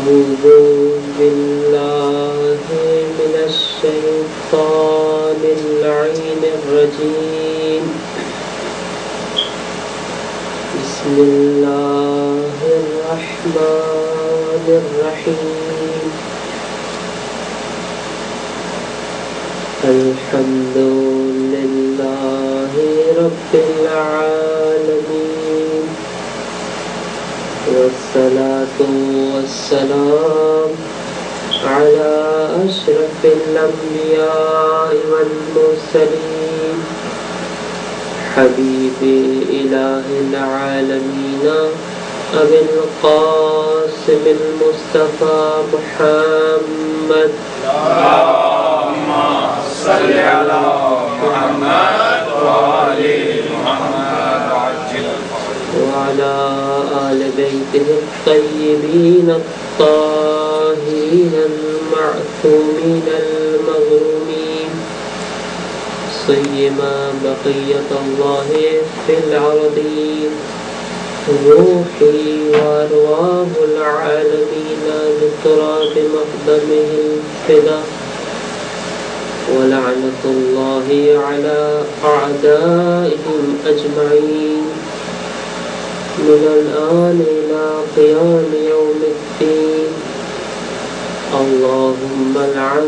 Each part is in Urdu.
أعوذ بالله من الشيطان اللعين الرجيم بسم الله الرحمن الرحيم الحمد لله رب العالمين والصلاة والسلام على أشرف الأنبياء والمرسلين حبيب إله العالمين أبي القاسم المصطفى محمد اللهم صل على محمد وآل محمد وعلى آل بيته الطيبين الطاهرين المعصومين المظلومين سيما بقية الله في الأرضين روحي وأرواح العالمين بتراب مقدمه الفدا ولعنة الله على أعدائهم أجمعين من الآن إلى قيام يوم الدين اللهم لعن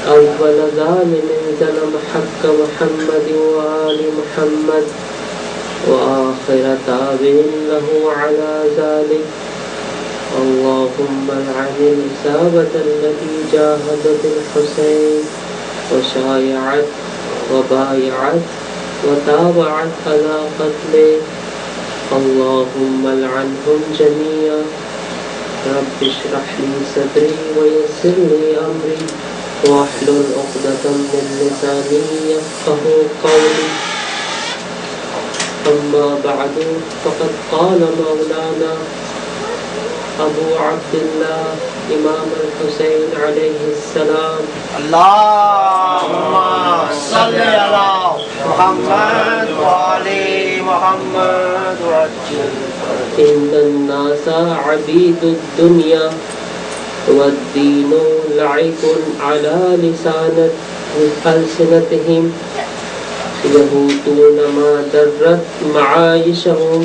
أول ظالم ظلم حق محمد وآل محمد وآخر تابع له على ذلك اللهم لعن الإصابة التي جاهدت الحسين وشايعت وبايعت وتابعت على قتله اللهم لعنهم جميعا رب اشرح لي صدري ويسر لي أمري واحلل عقدة من لساني يفقهوا قولي أما بعد فقد قال مولانا أبو عبد الله إمام الحسين عليه السلام اللهم صل على محمد وآل محمد إن الناس عبيد الدنيا والدين لعب على ألسنتهم يهوتون ما درت معايشهم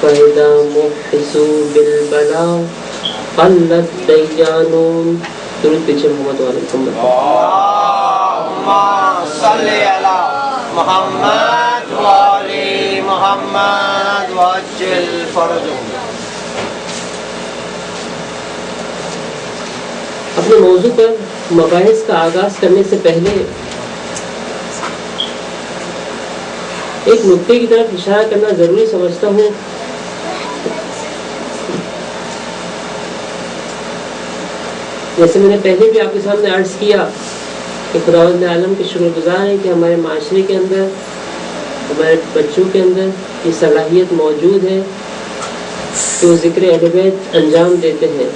فإذا محسوا بالبلاء قلت ديانون درود پیچھے محمد وآل محمد اللهم صل على محمد وآل محمد وعجل فرجهم. اپنے موضوع پر مباحث کا آغاز کرنے سے پہلے ایک نقطے کی طرف اشارہ کرنا ضروری سمجھتا ہوں. جیسے میں نے پہلے بھی آپ کے سامنے عرض کیا کہ خداوند عالم کے شکر گزار ہیں کہ ہمارے معاشرے کے اندر ہمارے بچوں کے اندر یہ صلاحیت موجود ہے کہ وہ ذکر اہل بیت انجام دیتے ہیں.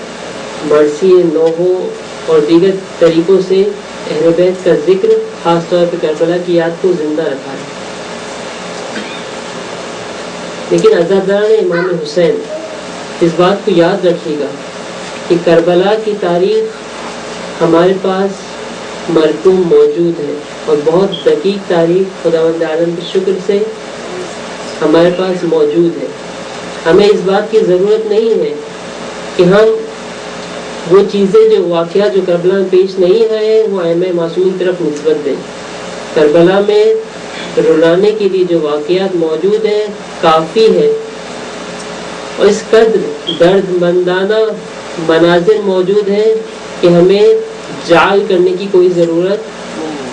مرثی نوحوں اور دیگر طریقوں سے اہل بیت کا ذکر خاص طور پہ کربلا کی یاد کو زندہ رکھا ہے. لیکن عزاداران امام حسین اس بات کو یاد رکھیے گا کہ کربلا کی تاریخ ہمارے پاس مرقوم موجود ہے اور بہت دقیق تاریخ خداوند عالم کے شکر سے ہمارے پاس موجود ہے. ہمیں اس بات کی ضرورت نہیں ہے کہ ہم وہ چیزیں جو واقعات جو کربلا میں پیش نہیں آئے وہ ائمہ معصومین کی طرف نسبت دیں. کربلا میں رلانے کے لیے جو واقعات موجود ہیں کافی ہے اور اس قدر درد مندانہ مناظر موجود ہیں کہ ہمیں جعل کرنے کی کوئی ضرورت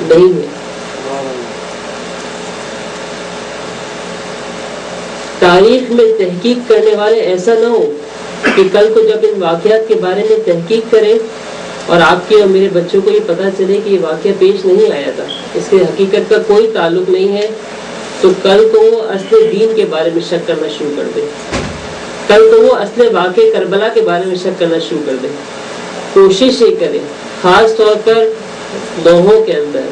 نہیں ہے. تاریخ میں تحقیق کرنے والے ایسا نہ ہو کہ کل کو جب ان واقعات کے بارے میں تحقیق کریں اور آپ کے اور میرے بچوں کو یہ پتہ چلے کہ یہ واقعہ پیش نہیں آیا تھا, اس کے حقیقت کا کوئی تعلق نہیں ہے, تو کل کو وہ اصل دین کے بارے میں شک کرنا شروع کر دیں, کل کو وہ اصل واقع کربلا کے بارے میں شک کرنا شروع کر دیں. کوشش یہ کریں خاص طور پر لوہوں کے اندر,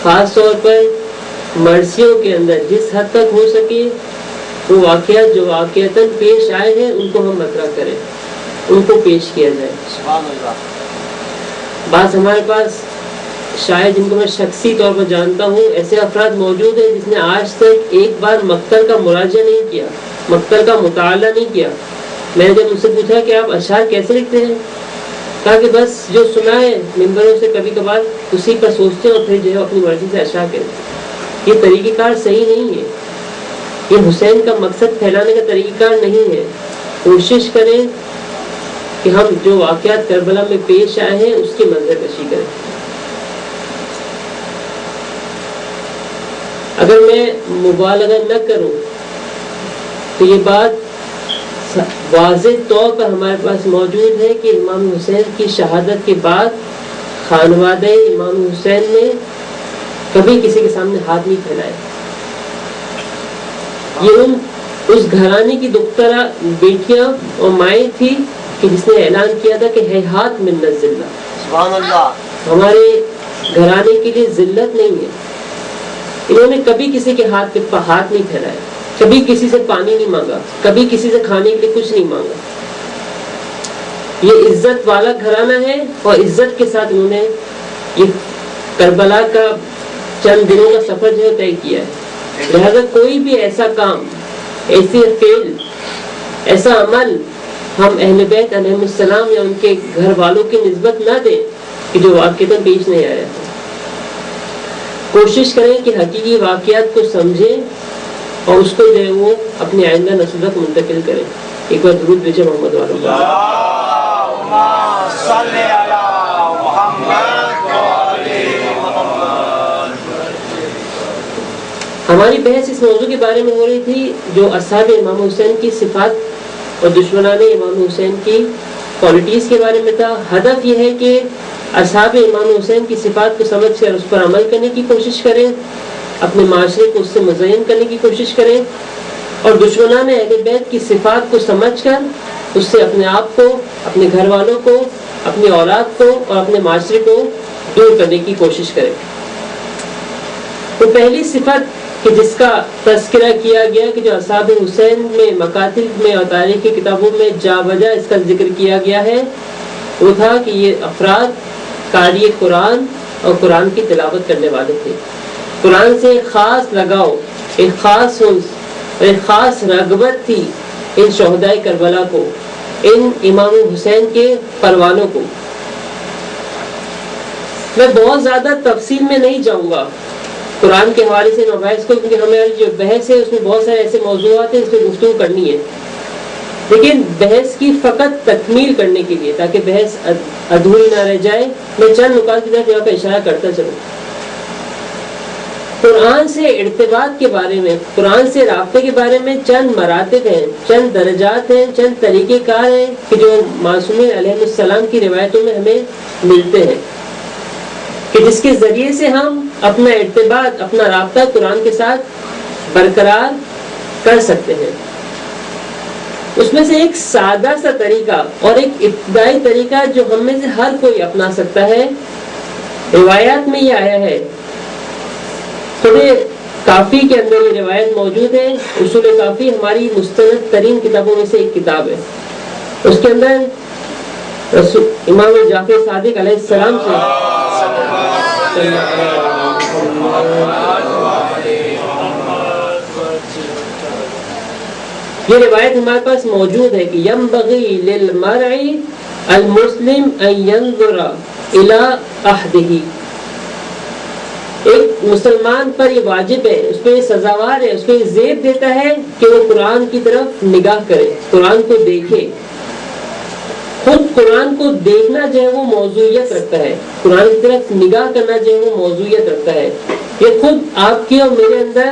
خاص طور پر مرثیوں کے اندر جس حد تک ہو سکے وہ واقعات جو واقعتاً پیش آئے ہیں ان کو ہم مطرح کریں. ان کو پیش کیا جائے. سبحان اللہ. بعض ہمارے پاس شاید جن کو میں شخصی طور پر جانتا ہوں ایسے افراد موجود ہیں جس نے آج تک ایک بار مقتل کا مراجعہ نہیں کیا, مقتل کا مطالعہ نہیں کیا. میں نے جب ان سے پوچھا کہ آپ اشعار کیسے لکھتے ہیں, کہا کہ بس جو سنا ہے ممبروں سے کبھی کبھار اسی پر سوچتے ہیں اور پھر جو ہے اپنی مرضی سے اشعار کرتے ہیں. یہ طریقہ کار صحیح نہیں ہے, یہ حسین کا مقصد پھیلانے کا طریقہ کار نہیں ہے. کوشش کریں کہ ہم جو واقعات کربلا میں پیش آئے ہیں اس کی منظر کشی کریں. اگر میں مبالغہ نہ کروں تو یہ بات واضح طور پر ہمارے پاس موجود ہے کہ امام حسین کی شہادت کے بعد خانوادہ امام حسین نے کبھی کسی کے سامنے ہاتھ نہیں پھیلائے. یہ اس گھرانے کی دخترہ بیٹیاں اور مائیں تھی کہ جس نے اعلان کیا تھا کہ ہے ہاتھ من الذلہ, سبحان اللہ, ہمارے گھرانے کے لیے ذلت نہیں ہے. انہوں نے کبھی کسی کے ہاتھ پہ ہاتھ نہیں پھیلائے, کبھی کسی سے پانی نہیں مانگا, کبھی کسی سے کھانے کے لیے کچھ نہیں مانگا. یہ عزت والا گھرانہ ہے اور عزت کے ساتھ انہوں نے یہ کربلا کا چند دنوں کا سفر جو ہے طے کیا ہے. لہذا کوئی بھی ایسا کام, ایسی فعل, ایسا عمل ہم اہل بیت علیہم السلام یا ان کے گھر والوں کی نسبت نہ دیں کہ جو واقعتاً پیش نہیں آیا. کوشش کریں کہ حقیقی واقعات کو سمجھیں اور اس کو جو ہے وہ اپنی آئندہ نسل تک منتقل کریں. ایک بار درود بھیجیں محمد والوں پر. اللہم صلی علی محمد وعلی محمد. ہماری بحث اس موضوع کے بارے میں ہو رہی تھی جو اصحاب امام حسین کی صفات اور دشمنان امام حسین کی کوالٹیز کے بارے میں تھا. ہدف یہ ہے کہ اصحاب امام حسین کی صفات کو سمجھ کر اس پر عمل کرنے کی کوشش کریں, اپنے معاشرے کو اس سے مزین کرنے کی کوشش کریں, اور دشمنان اہل بیت کی صفات کو سمجھ کر اس سے اپنے آپ کو, اپنے گھر والوں کو, اپنی اولاد کو اور اپنے معاشرے کو دور کرنے کی کوشش کریں. تو پہلی صفت کہ جس کا تذکرہ کیا گیا کہ جو اصحاب حسین میں مکاتب میں اور تاریخ کی کتابوں میں جا بجا اس کا ذکر کیا گیا ہے وہ تھا کہ یہ افراد قاری قرآن اور قرآن کی تلاوت کرنے والے تھے. قرآن سے ایک خاص لگاؤ, ایک خاص انس اور ایک خاص رغبت تھی ان شہدائے کربلا کو, ان امام حسین کے پروانوں کو. میں بہت زیادہ تفصیل میں نہیں جاؤں گا قرآن کے حوالے سے مباحث کو, کیونکہ ہماری جو بحث ہے اس میں بہت سارے ایسے موضوعات ہیں اس پہ گفتگو کرنی ہے. لیکن بحث کی فقط تکمیل کرنے کے لیے تاکہ بحث ادھوری نہ رہ جائے میں چند نکات کی طرف یہاں پہ اشارہ کرتا چلوں. قرآن سے ارتباط کے بارے میں, قرآن سے رابطے کے بارے میں چند مراتب ہیں, چند درجات ہیں, چند طریقہ کار ہیں کہ جو معصومین علیہ السلام کی روایتوں میں ہمیں ملتے ہیں کہ جس کے ذریعے سے ہم اپنا ارتباط, اپنا رابطہ قرآن کے ساتھ برقرار کر سکتے ہیں. اس میں سے ایک سادہ سا طریقہ اور ایک ابتدائی طریقہ جو ہم میں سے ہر کوئی اپنا سکتا ہے, روایات میں یہ آیا ہے. خود کافی کے اندر یہ روایت موجود ہے. اصول کافی ہماری مستند ترین کتابوں میں سے ایک کتاب ہے. اس کے اندر امام جعفر صادق علیہ السلام سے یہ روایت ہمارے پاس موجود ہے کہ ینبغی للمرء المسلم ان ينظر الى عہدہ, ایک مسلمان پر یہ واجب ہے, اس پہ یہ سزاوار ہے, اس پہ یہ زیب دیتا ہے کہ وہ قرآن کی طرف نگاہ کرے, قرآن کو دیکھے. خود قرآن کو دیکھنا جو ہے وہ موضوعیت رکھتا ہے, قرآن کی طرف نگاہ کرنا جو ہے وہ موضوعیت رکھتا ہے. یہ خود آپ کی اور میرے اندر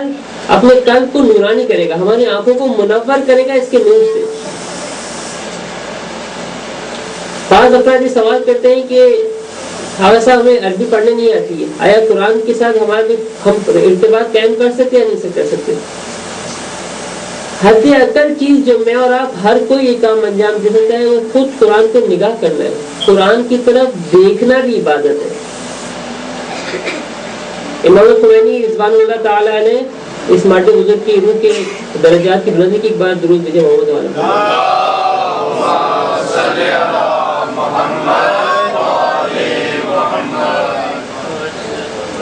اپنے قلب کو نورانی کرے گا, ہماری آنکھوں کو منور کرے گا اس کے نور سے. بعض افراد یہ سوال کرتے ہیں کہ ایسا ہمیں عربی پڑھنے نہیں آتی ہے, آیا قرآن کے ساتھ ہمارے ہم ارتباط قائم کر سکتے یا نہیں کر سکتے؟ حد اکثر چیز جو میں اور آپ ہر کوئی یہ کام انجام دے سکتا ہے وہ خود قرآن کو نگاہ کرنا ہے, قرآن کی طرف دیکھنا بھی عبادت ہے. امام خمینی رضوان اللہ تعالی علیہ اس ماٹے بزرگ کی روح کے درجات کی بلندی کی ایک بار درود بھیجے محمد والا.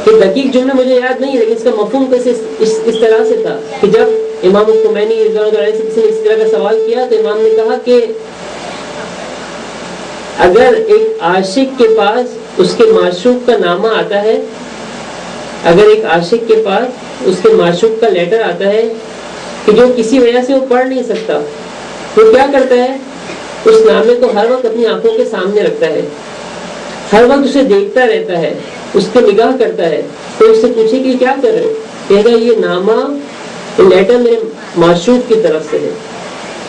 کہ دقیق جملے مجھے یاد نہیں ہے، لیکن اس کا مفہوم کیسے اس طرح سے تھا کہ جب امام خمینی رضی اللہ عنہ سے کسی نے اس طرح کا سوال کیا تو امام نے کہا کہ اگر ایک عاشق کے پاس اس کے معشوق کا نامہ آتا ہے، اگر ایک عاشق کے پاس اس کے معشوق کا لیٹر آتا ہے کہ جو کسی وجہ سے وہ پڑھ نہیں سکتا، وہ کیا کرتا ہے؟ اس نامے کو ہر وقت اپنی آنکھوں کے سامنے رکھتا ہے، ہر وقت اسے دیکھتا رہتا ہے، اس پہ نگاہ کرتا ہے۔ تو اس سے پوچھے کہ کیا کر رہے؟ کہے گا یہ نامہ، یہ لیٹر میرے معشوق کی طرف سے ہے،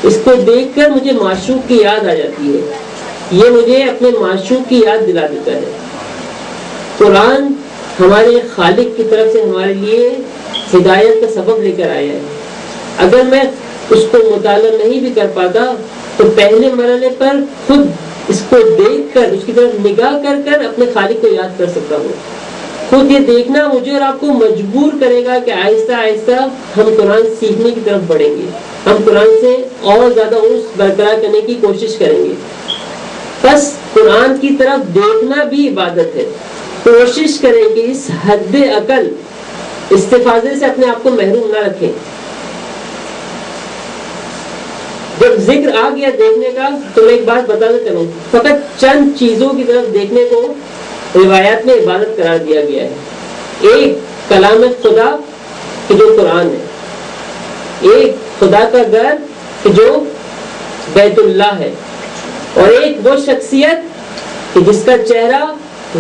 اس کو دیکھ کر مجھے معشوق کی یاد آ جاتی ہے، یہ مجھے اپنے معشوق کی یاد دلا دیتا ہے۔ قرآن ہمارے خالق کی طرف سے ہمارے لیے ہدایت کا سبب لے کر آیا ہے۔ اگر میں اس کو مطالعہ نہیں بھی کر پاتا تو پہلے مرحلے پر خود اس کو دیکھ کر، اس کی طرف نگاہ کر کر اپنے خالق کو یاد کر سکتا ہوں۔ خود یہ دیکھنا مجھے اور آپ کو مجبور کرے گا کہ آہستہ آہستہ ہم قرآن سیکھنے کی طرف بڑھیں گے، ہم قرآن سے اور زیادہ انس برقرار کرنے کی کوشش کریں گے۔ بس قرآن کی طرف دیکھنا بھی عبادت ہے۔ کوشش کریں کہ اس حد عقل استفادے سے اپنے آپ کو محروم نہ رکھیں۔ جب ذکر آ گیا دیکھنے کا تو میں ایک بات بتانا چاہوں، فقط چند چیزوں کی طرف دیکھنے کو روایات میں عبادت قرار دیا گیا ہے۔ ایک کلام خدا کہ جو قرآن ہے، ایک خدا کا گھر کہ جو بیت اللہ ہے، اور ایک وہ شخصیت کہ جس کا چہرہ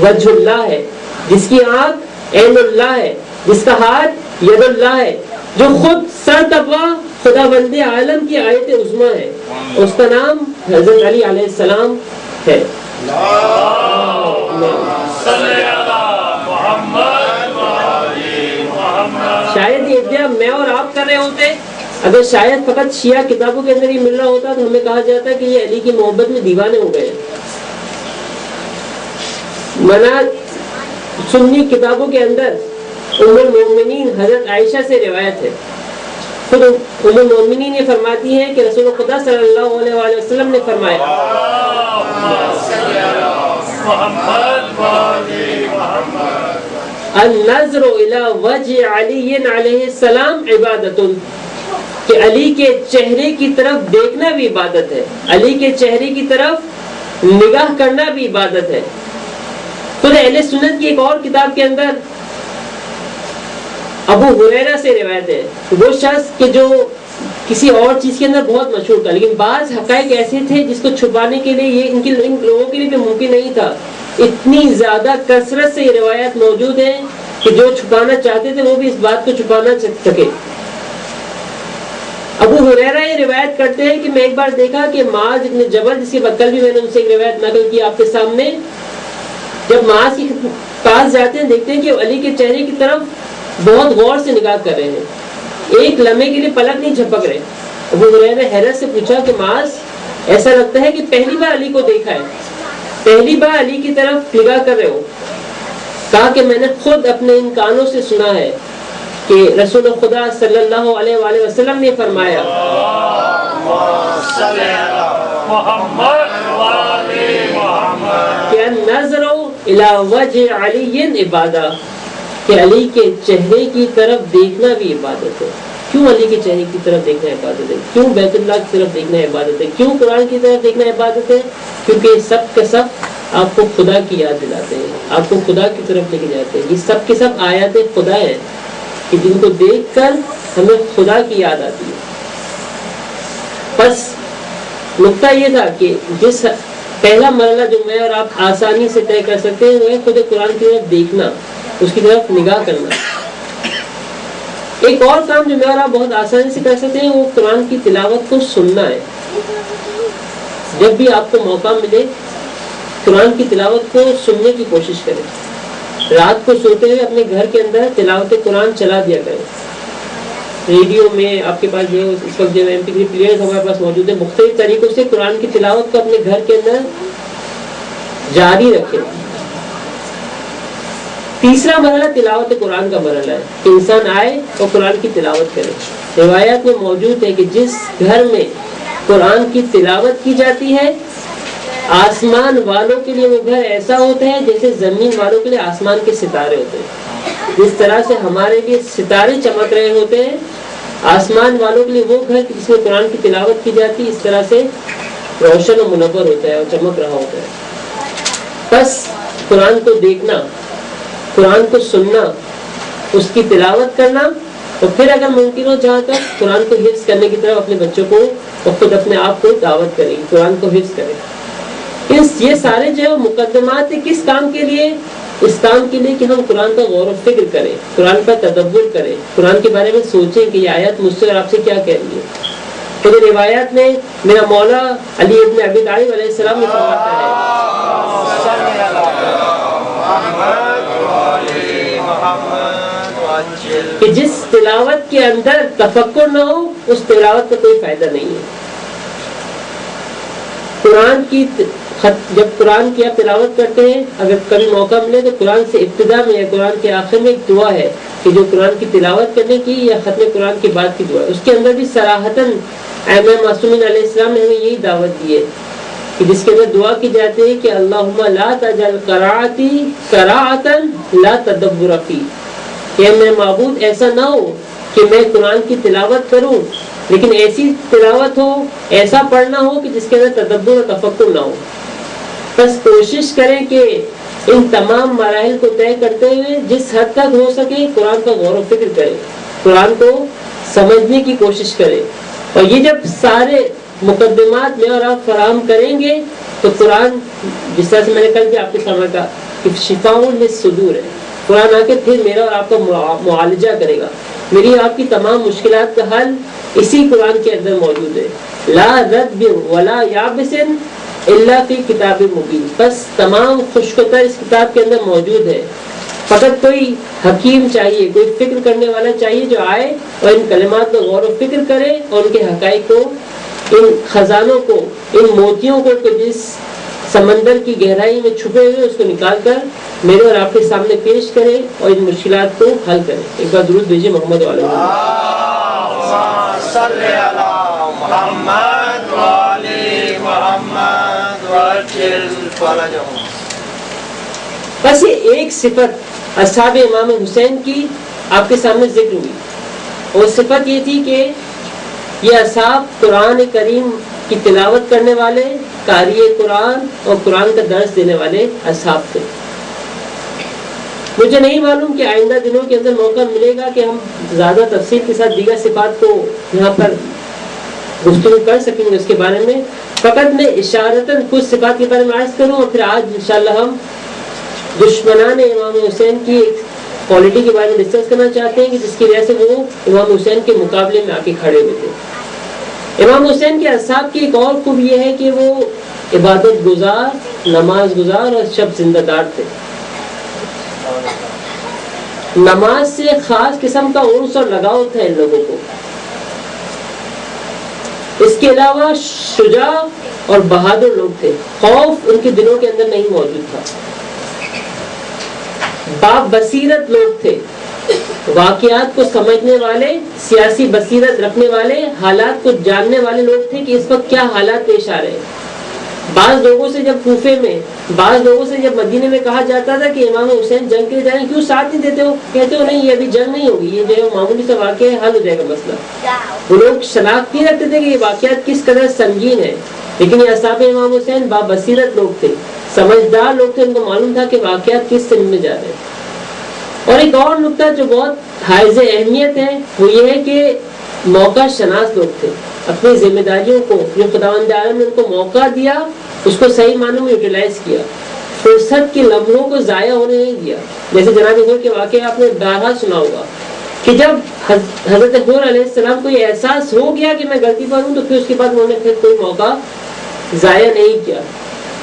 وجہ اللہ ہے، جس کی آنکھ عین اللہ ہے، جس کا ہاتھ ید اللہ ہے، جو خود سر تقویٰ خدا بند عالم کی آیت عظمیٰ ہے، اس کا نام حضرت علی علیہ السلام ہے۔ شاید یہ ادعا میں اور آپ کر رہے ہوتے، اگر شاید فقط شیعہ کتابوں کے اندر ہی مل رہا ہوتا تو ہمیں کہا جاتا کہ یہ علی کی محبت میں دیوانے ہو گئے۔ منا سنی کتابوں کے اندر ام المومنین حضرت عائشہ سے روایت ہے، خود ام المومنین یہ فرماتی ہیں کہ رسول خدا صلی اللہ علیہ وآلہ وسلم نے فرمایا النظر الى وجه علی علیہ السلام عبادت، کہ علی کے چہرے کی طرف دیکھنا بھی عبادت ہے، علی کے چہرے کی طرف نگاہ کرنا بھی عبادت ہے۔ خود اہل سنت کی ایک اور کتاب کے اندر ابو ہریرہ سے روایت ہے، وہ شخص کہ جو کسی اور چیز کے اندر بہت مشہور تھا، لیکن بعض حقائق ایسے تھے جس کو چھپانے کے لیے یہ ان لوگوں کے لیے بھی ممکن نہیں تھا۔ اتنی زیادہ کثرت سے یہ روایات موجود ہیں کہ جو چھپانا چاہتے تھے وہ بھی اس بات کو چھپانا سکے۔ ابو ہریرہ یہ روایت کرتے ہیں کہ میں ایک بار دیکھا کہ معاذ ابن جبل، جس کے بعد کل بھی میں نے ان سے ایک روایت نقل کی آپ کے سامنے، جب معاذ کے پاس جاتے ہیں دیکھتے ہیں کہ علی کے چہرے کی طرف بہت غور سے نگاہ کر رہے ہیں، ایک لمحے کے لیے پلک نہیں جھپک رہے۔ ابو ہریرہ نے حیرت سے پوچھا کہ معاذ ایسا لگتا ہے کہ پہلی بار علی کو دیکھا ہے، پہلی بار علی کی طرف نگاہ کر رہے ہو؟ کہا کہ میں نے خود اپنے ان کانوں سے سنا ہے کہ رسول خدا صلی اللہ علیہ وآلہ وسلم نے فرمایا کہ النظر الی وجہ علی عبادہ، کہ علی کے چہرے کی طرف دیکھنا بھی عبادت ہے۔ کیوں علی کے چہرے کی طرف دیکھنا عبادت ہے؟ کیوں بیت اللہ کی طرف دیکھنا عبادت ہے؟ کیوں قرآن کی طرف دیکھنا عبادت ہے؟ کیونکہ سب کے سب آپ کو خدا کی یاد دلاتے ہیں، آپ کو خدا کی طرف لے کے جاتے ہیں۔ یہ سب کے سب آیات خدا ہیں کہ جن کو دیکھ کر ہمیں خدا کی یاد آتی ہے۔ بس نقطہ یہ تھا کہ جس پہلا مرحلہ جو میں اور آپ آسانی سے طے کر سکتے ہیں وہ ہے خود قرآن کی طرف دیکھنا، اس کی طرف نگاہ کرنا۔ ایک اور کام جو میں اور آپ بہت آسانی سے کر سکتے ہیں وہ قرآن کی تلاوت کو سننا ہے۔ جب بھی آپ کو موقع ملے قرآن کی تلاوت کو سننے کی کوشش کریں۔ رات کو سوتے ہوئے اپنے گھر کے اندر تلاوت قرآن چلا دیا کریں۔ ریڈیو میں آپ کے پاس جو اس وقت جو MP3 پلیئرز ہمارے پاس موجود ہیں، مختلف طریقوں سے قرآن کی تلاوت کو اپنے گھر کے اندر جاری رکھیں۔ تیسرا مرحلہ تلاوت قرآن کا مرحلہ ہے کہ انسان آئے اور قرآن کی تلاوت کرے۔ روایات میں موجود ہے کہ جس گھر میں قرآن کی تلاوت کی جاتی ہے آسمان والوں کے لیے وہ گھر ایسا ہوتا ہے جیسے زمین والوں کے لیے آسمان کے ستارے ہوتے ہیں. جس طرح سے ہمارے لیے ستارے چمک رہے ہوتے ہیں، آسمان والوں کے لیے وہ گھر جس میں قرآن کی تلاوت کی جاتی ہے اس طرح سے روشن و منور ہوتا ہے اور چمک رہا ہوتا ہے. بس قرآن کو دیکھنا، قرآن کو سننا، اس کی تلاوت کرنا، اور پھر اگر ممکن ہو جہاں تک قرآن کو حفظ کرنے کی طرف اپنے بچوں کو اور خود اپنے آپ کو دعوت کریں، قرآن کو حفظ کریں. یہ سارے جو ہے مقدمات ہیں کس کام کے لیے؟ اس کام کے لیے کہ ہم قرآن کا غور و فکر کریں، قرآن کا تدبر کریں، قرآن کے بارے میں سوچیں کہ یہ آیت مجھ سے اور آپ سے کیا کہہ رہی ہے. پھر روایات میں میرا مولا علی ابن ابی طالب علیہ السلام نے فرماتا ہے کہ جس تلاوت کے اندر تفکر نہ ہو اس تلاوت کا کوئی فائدہ نہیں ہے. قرآن کی جب قرآن کی آپ تلاوت کرتے ہیں، اگر کبھی موقع ملے تو قرآن سے ابتدا میں یا قرآن کے آخر میں ایک دعا ہے کہ جو قرآن کی تلاوت کرنے کی یا ختم قرآن کے بعد کی دعا ہے، اس کے اندر بھی صراحتاً امام معصومین علیہ السلام نے ہمیں یہی دعوت دی ہے کہ جس کے اندر دعا کی جاتی ہے کہ اللہم لا تجعل قراءتی قراءتا لا تدبر فی، کہ میرے معبود ایسا نہ ہو کہ میں قرآن کی تلاوت کروں لیکن ایسی تلاوت ہو، ایسا پڑھنا ہو کہ جس کے اندر تدبر و تفکر نہ ہو. بس کوشش کریں کہ ان تمام مراحل کو طے کرتے ہوئے جس حد تک ہو سکے قرآن کا غور و فکر کریں، قرآن کو سمجھنے کی کوشش کریں. اور یہ جب سارے مقدمات میں اور آپ فراہم کریں گے تو قرآن، جس طرح سے میں نے کل بھی آپ کے سامنے کہا کہ شفاء للصدور ہے، قرآن آ کے پھر میرا اور آپ کا معالجہ کرے گا. میری آپ کی تمام مشکلات کا حل اسی قرآن کے اندر موجود ہے. لا رد ولا یابس الا فی کتاب مبین، بس تمام خشکتر اس کتاب کے اندر موجود ہے. فقط کوئی حکیم چاہیے، کوئی فکر کرنے والا چاہیے جو آئے اور ان کلمات کو غور و فکر کرے اور ان کے حقائق کو، ان خزانوں کو، ان موتیوں کو جس سمندر کی گہرائی میں چھپے ہوئے اس کو نکال کر میرے اور آپ کے سامنے پیش کرے اور ان مشکلات کو حل کرے. ایک بار درود بھیجیے محمد علیہ وسلم. بس یہ ایک صفت اصحاب امام حسین کی آپ کے سامنے ذکر ہوئی، اور صفت یہ تھی کہ یہ اصحاب قرآن کریم کی تلاوت کرنے والے، قاری قرآن اور قرآن کا درس دینے والے اصحاب تھے. مجھے نہیں معلوم کہ آئندہ دنوں کے اندر موقع ملے گا کہ ہم زیادہ تفصیل کے ساتھ دیگر صفات کو یہاں پر گفتگو کر سکیں گے اس کے بارے میں. فقط میں اشارتاً کچھ صفات کے بارے میں عرض کروں اور پھر آج انشاءاللہ ہم دشمنان امام حسین کی ایک کوالٹی کے بارے میں ڈسکس کرنا چاہتے ہیں کہ جس کی وجہ سے وہ امام حسین کے مقابلے میں آ کے کھڑے ہوئے تھے. امام حسین کے اصحاب کی ایک اور خوب یہ ہے کہ وہ عبادت گزار، نماز گزار اور شب زندہ دار تھے. نماز سے خاص قسم کا انس اور لگاؤ تھا ان لوگوں کو. اس کے علاوہ شجاع اور بہادر لوگ تھے، خوف ان کے دلوں کے اندر نہیں موجود تھا. باپ بصیرت لوگ تھے، واقعات کو سمجھنے والے، سیاسی بصیرت رکھنے والے، حالات کو جاننے والے لوگ تھے کہ اس وقت کیا حالات پیش آ رہے ہیں. بعض لوگوں سے جب کوفے میں، بعض لوگوں سے جب مدینے میں کہا جاتا تھا کہ امام حسین جنگ کے لیے جائیں، کیوں ساتھ نہیں دیتے ہو؟ کہتے ہو نہیں یہ ابھی جنگ نہیں ہوگی، یہ جو ہے معمولی سا واقعہ ہے، حل ہو جائے گا مسئلہ. وہ لوگ شناخت نہیں رکھتے تھے کہ یہ واقعات کس قدر سنگین ہے، لیکن یہ اصحاب امام حسین بابصیرت لوگ تھے، سمجھدار لوگ تھے. ان کو معلوم تھا کہ واقعات کس سمت میں جا رہے ہیں. اور ایک اور نقطہ جو بہت حائز اہمیت ہے وہ یہ ہے کہ موقع شناس لوگ تھے. اپنی ذمہ داریوں کو جو خداوند عالم نے ان کو موقع دیا اس کو صحیح معنوں میں یوٹیلائز کیا، فرصت کے لمحوں کو ضائع ہونے نہیں دیا. جیسے جناب حور کے واقعہ آپ نے بارہا سنا ہوگا کہ جب حضرت حور علیہ السلام کو یہ احساس ہو گیا کہ میں غلطی پر ہوں تو پھر اس کے بعد انہوں نے پھر کوئی موقع ضائع نہیں کیا.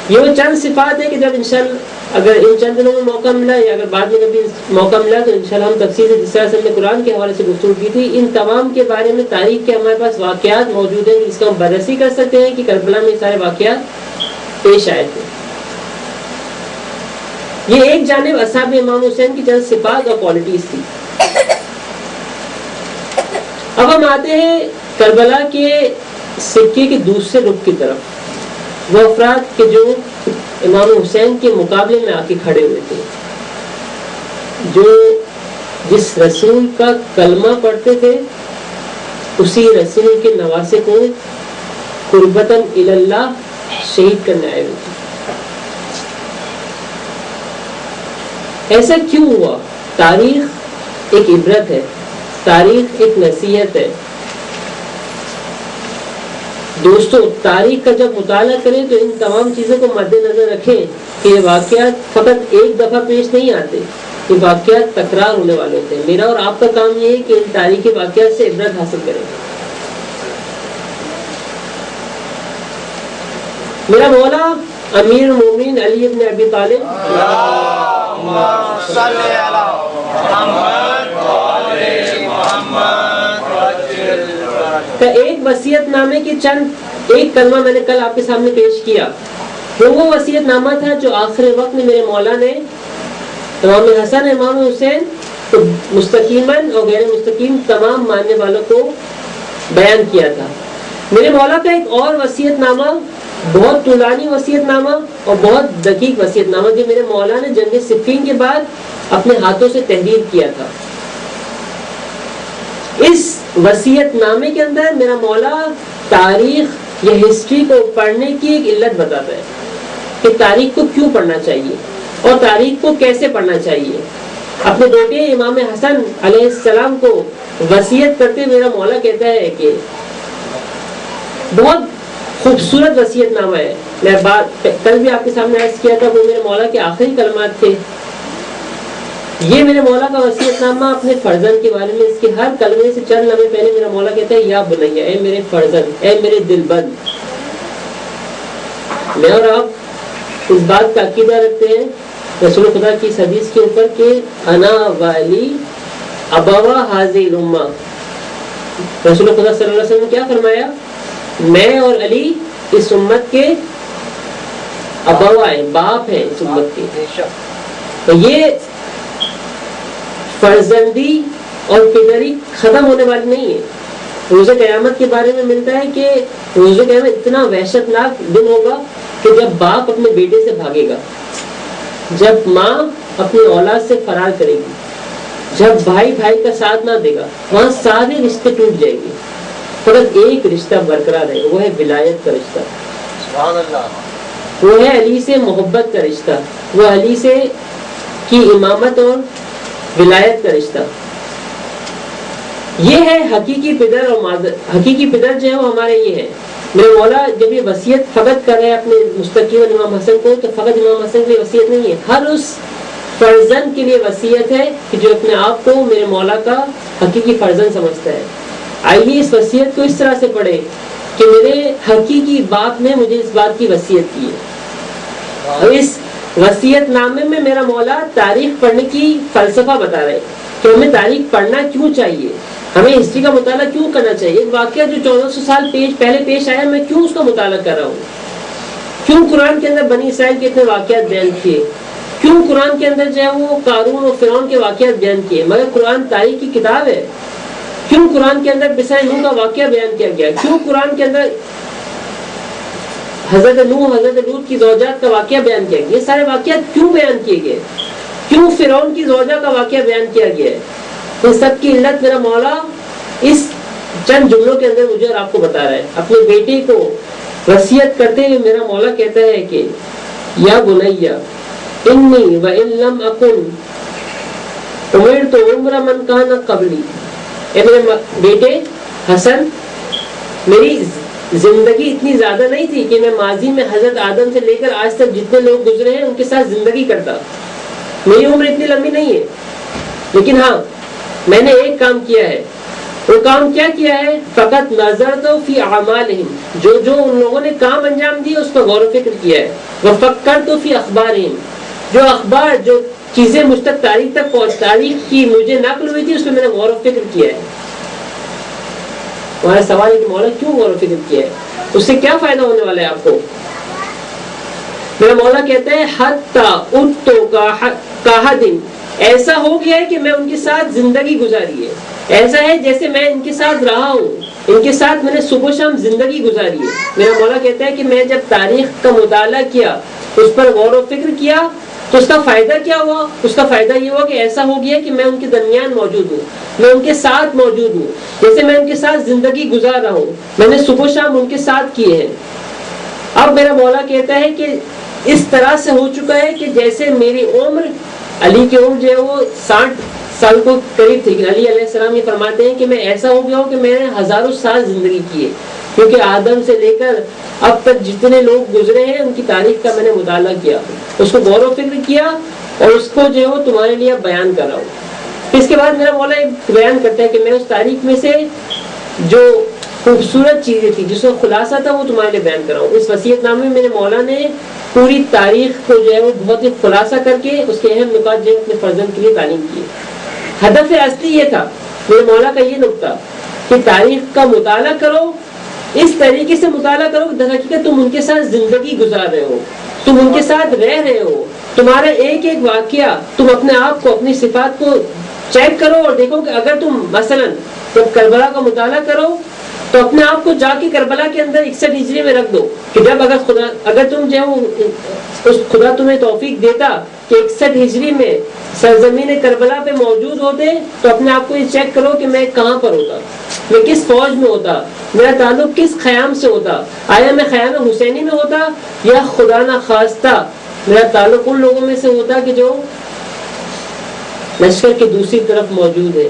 یہ وہ چند صفات ہے کہ جب انشاءاللہ اگر ان چند دنوں میں موقع ملا یا اگر بعد میں کبھی موقع ملا تو انشاءاللہ ہم تفصیل سے، جس طرح سے ہم نے قرآن کے حوالے سے گفتگو کی تھی، ان تمام کے بارے میں تاریخ کے ہمارے پاس واقعات موجود ہیں جس کا ہم بررسی کر سکتے ہیں کہ کربلا میں سارے واقعات پیش آئے تھے. یہ ایک جانب اصحاب امام حسین کی چند صفات اور کوالٹیز تھی. اب ہم آتے ہیں کربلا کے سکے کے دوسرے رخ کی طرف. وہ افراد کہ جو امام حسین کے مقابلے میں آ کے کھڑے ہوئے تھے، جو جس رسول کا کلمہ پڑھتے تھے اسی رسول کے نواسے کو قربتاً الی اللہ شہید کرنے آئے ہوئے تھے۔ ایسا کیوں ہوا؟ تاریخ ایک عبرت ہے، تاریخ ایک نصیحت ہے۔ دوستو، تاریخ کا جب مطالعہ کریں تو ان تمام چیزوں کو مد نظر رکھیں کہ یہ واقعات فقط ایک دفعہ پیش نہیں آتے، یہ واقعات تکرار ہونے والے ہوتے ہیں۔ میرا اور آپ کا کام یہ ہے کہ ان تاریخی واقعات سے عبرت حاصل کریں۔ میرا مولا امیر المومنین علی ابن ابی طالب کا ایک وصیت نامے کی چند ایک کلمہ میں نے کل آپ کے سامنے پیش کیا۔ وہ وصیت نامہ تھا جو آخر وقت میں میرے مولا نے امام حسن امام حسین تو مستقیماً اور غیر مستقیم تمام ماننے والوں کو بیان کیا تھا۔ میرے مولا کا ایک اور وصیت نامہ، بہت طولانی وصیت نامہ اور بہت دقیق وصیت نامہ، جو میرے مولا نے جنگ صفین کے بعد اپنے ہاتھوں سے تحریر کیا تھا۔ اس وصیت نامے کے اندر میرا مولا تاریخ یا ہسٹری کو پڑھنے کی ایک علت بتاتا ہے کہ تاریخ کو کیوں پڑھنا چاہیے اور تاریخ کو کیسے پڑھنا چاہیے۔ اپنے بیٹے امام حسن علیہ السلام کو وصیت کرتے میرا مولا کہتا ہے کہ بہت خوبصورت وصیت نامہ ہے۔ میں بات کل بھی آپ کے سامنے عرض کیا تھا، وہ میرے مولا کے آخری کلمات تھے۔ یہ میرے مولا کا وصیت نامہ اپنے فرزند کے بارے میں، اس کے ہر کلمے سے چند لمحے پہلے میرا مولا کہتا ہے یا بنیا، اے میرے فرزند، اے میرے دل بند۔ میں اور آپ اس بات کا عقیدہ رکھتے ہیں رسول خدا کی اس حدیث کے اوپر کہ انا والی ابوا حاضی الامہ۔ رسول خدا صلی اللہ علیہ وسلم نے کیا فرمایا؟ میں اور علی اس امت کے ابوا ہیں، باپ ہیں اس امت کے۔ تو یہ فرزندی اور پدری ختم ہونے والی نہیں ہے۔ روز قیامت کے بارے میں ملتا ہے کہ روز قیامت اتنا وحشت ناک دن ہوگا کہ جب باپ اپنے بیٹے سے بھاگے گا، جب ماں اپنی اولاد سے فرار کرے گی، جب بھائی بھائی کا ساتھ نہ دے گا، وہاں سارے رشتے ٹوٹ جائیں گے، فقط ایک رشتہ برقرار ہے، وہ ہے ولایت کا رشتہ، سبحان اللہ، وہ ہے علی سے محبت کا رشتہ، وہ علی سے کی امامت اور ولایت کا رشتہ۔ یہ ہے حقیقی پدر اور مادر۔ حقیقی پدر جو ہے وہ ہمارے یہ ہے۔ میرے مولا جب یہ وصیت فقط کر رہے ہیں اپنے مستقیم امام حسن کو، تو فقط امام حسن کے لیے وصیت نہیں ہے، ہر اس فرزند کے لیے وصیت ہے کہ جو اپنے آپ کو میرے مولا کا حقیقی فرزند سمجھتا ہے۔ آئیے اس وصیت کو اس طرح سے پڑھیں کہ میرے حقیقی باپ نے مجھے اس بات کی وصیت کی ہے۔ اور اس وصیت نامے میں میرا مولا تاریخ پڑھنے کی فلسفہ بتا رہے کہ ہمیں تاریخ پڑھنا کیوں چاہیے، ہمیں ہسٹری کا مطالعہ کیوں کرنا چاہیے۔ ایک واقعہ جو 1400 سال پہلے پیش آیا، میں کیوں اس کا مطالعہ کر رہا ہوں، کیوں قرآن کے اندر بنی اسرائیل کے اتنے واقعات بیان کیے، کیوں قرآن کے اندر جو ہے وہ قارون اور فرعون کے واقعات بیان کیے، مگر قرآن تاریخ کی کتاب ہے۔ کیوں قرآن کے اندر بسائے نوح کا واقعہ بیان کیا گیا، کیوں قرآن کے اندر حضرت نوح حضرت لوط کی زوجات کا واقعہ بیان کیا گیا، یہ سارے واقعات کیوں بیان کیے گئے، کیوں فرعون کی زوجہ کا واقعہ بیان کیا گیا ہے۔ ان سب کی علت میرا مولا اس چند جملوں کے اندر مجھے اور آپ کو بتا رہا ہے۔ اپنے بیٹے کو وصیت کرتے ہوئے میرا مولا کہتا ہے کہ یا بنیا انی وان لم اکن امرت عمر من کان قبلی، اے میرے بیٹے حسن، میری زندگی اتنی زیادہ نہیں تھی کہ میں ماضی میں حضرت آدم سے لے کر آج تک جتنے لوگ گزرے ہیں ان کے ساتھ زندگی کرتا، میری عمر اتنی لمبی نہیں ہے، لیکن ہاں میں نے ایک کام کیا ہے۔ وہ کام کیا کیا ہے؟ فقط نظرت فی اعمالہم، جو ان لوگوں نے کام انجام دیے اس پر غور و فکر کیا ہے۔ وفکرت فی اخبارہم، جو اخبار جو چیزیں مجھ تک تاریخ کی مجھے نقل ہوئی تھی اس پہ میں نے غور و فکر کیا ہے۔ ہمارا سوال ہے کہ مولا کیوں غور و فکر کیا ہے، اس سے کیا فائدہ ہونے والا ہے آپ کو؟ میرا مولا کہتا ہے حتی اتو کا دن، ایسا ہو گیا ہے کہ میں ان کے ساتھ زندگی گزاری ہے، ایسا ہے جیسے میں ان کے ساتھ رہا ہوں، ان کے ساتھ میں نے صبح و شام زندگی گزاری ہے. میرا مولا کہتا ہے کہ میں جب تاریخ کا مطالعہ کیا، اس پر غور و فکر کیا، تو اس کا فائدہ کیا ہوا؟ اس کا فائدہ یہ ہوا کہ ایسا ہو گیا کہ میں ان کے درمیان موجود ہوں، میں ان کے ساتھ موجود ہوں، جیسے میں ان کے ساتھ زندگی گزار رہا ہوں، میں نے صبح و شام ان کے ساتھ کیے ہیں. اب میرا مولا کہتا ہے کہ اس طرح سے ہو چکا ہے کہ جیسے میری عمر، علی کی عمر جو ہے وہ 60 سال کو قریب تھی. علی علیہ السلام یہ فرماتے ہیں کہ میں ایسا ہو گیا ہوں کہ میں نے ہزاروں سال زندگی کی ہے، کیونکہ آدم سے لے کر اب تک جتنے لوگ گزرے ہیں ان کی تاریخ کا میں نے مطالعہ کیا، اس کو غور و فکر کیا، اور اس کو جو ہے تمہارے لیے بیان کر رہا ہوں. اس کے بعد میرا مولا ایک بیان کرتا ہے کہ میں اس تاریخ میں سے جو خوبصورت چیزیں تھی، جس کا خلاصہ تھا، وہ تمہارے لیے بیان کر رہا ہوں. اس وصیت نامے میں میرے مولا نے پوری تاریخ کو جو ہے وہ بہت ہی خلاصہ کر کے اس کے اہم نکات جو ہے اپنے فرزند کے لیے تعلیم کیے. ہدف اصلی یہ تھا میرے مولا کا، یہ نقطہ کہ تاریخ کا مطالعہ کرو، اس طریقے سے مطالعہ کرو کہ در حقیقت تم ان کے ساتھ زندگی گزار رہے ہو، تم ان کے ساتھ رہ رہے ہو. تمہارا ایک ایک واقعہ، تم اپنے آپ کو، اپنی صفات کو چیک کرو اور دیکھو کہ اگر تم مثلا جب کربلا کا مطالعہ کرو تو اپنے آپ کو جا کے کربلا کے اندر 61 ہجری میں رکھ دو کہ جب اگر تم جو ہے اس خدا تمہیں توفیق دیتا کہ 61 ہجری میں سرزمین کربلا پہ موجود ہوتے، تو اپنے آپ کو یہ چیک کرو کہ میں کہاں پر ہوتا، میں کس فوج میں ہوتا، میرا تعلق کس خیام سے ہوتا. آیا میں خیام حسینی میں ہوتا، یا خدا نہ خواستہ میرا تعلق ان لوگوں میں سے ہوتا کہ جو لشکر کی دوسری طرف موجود ہے.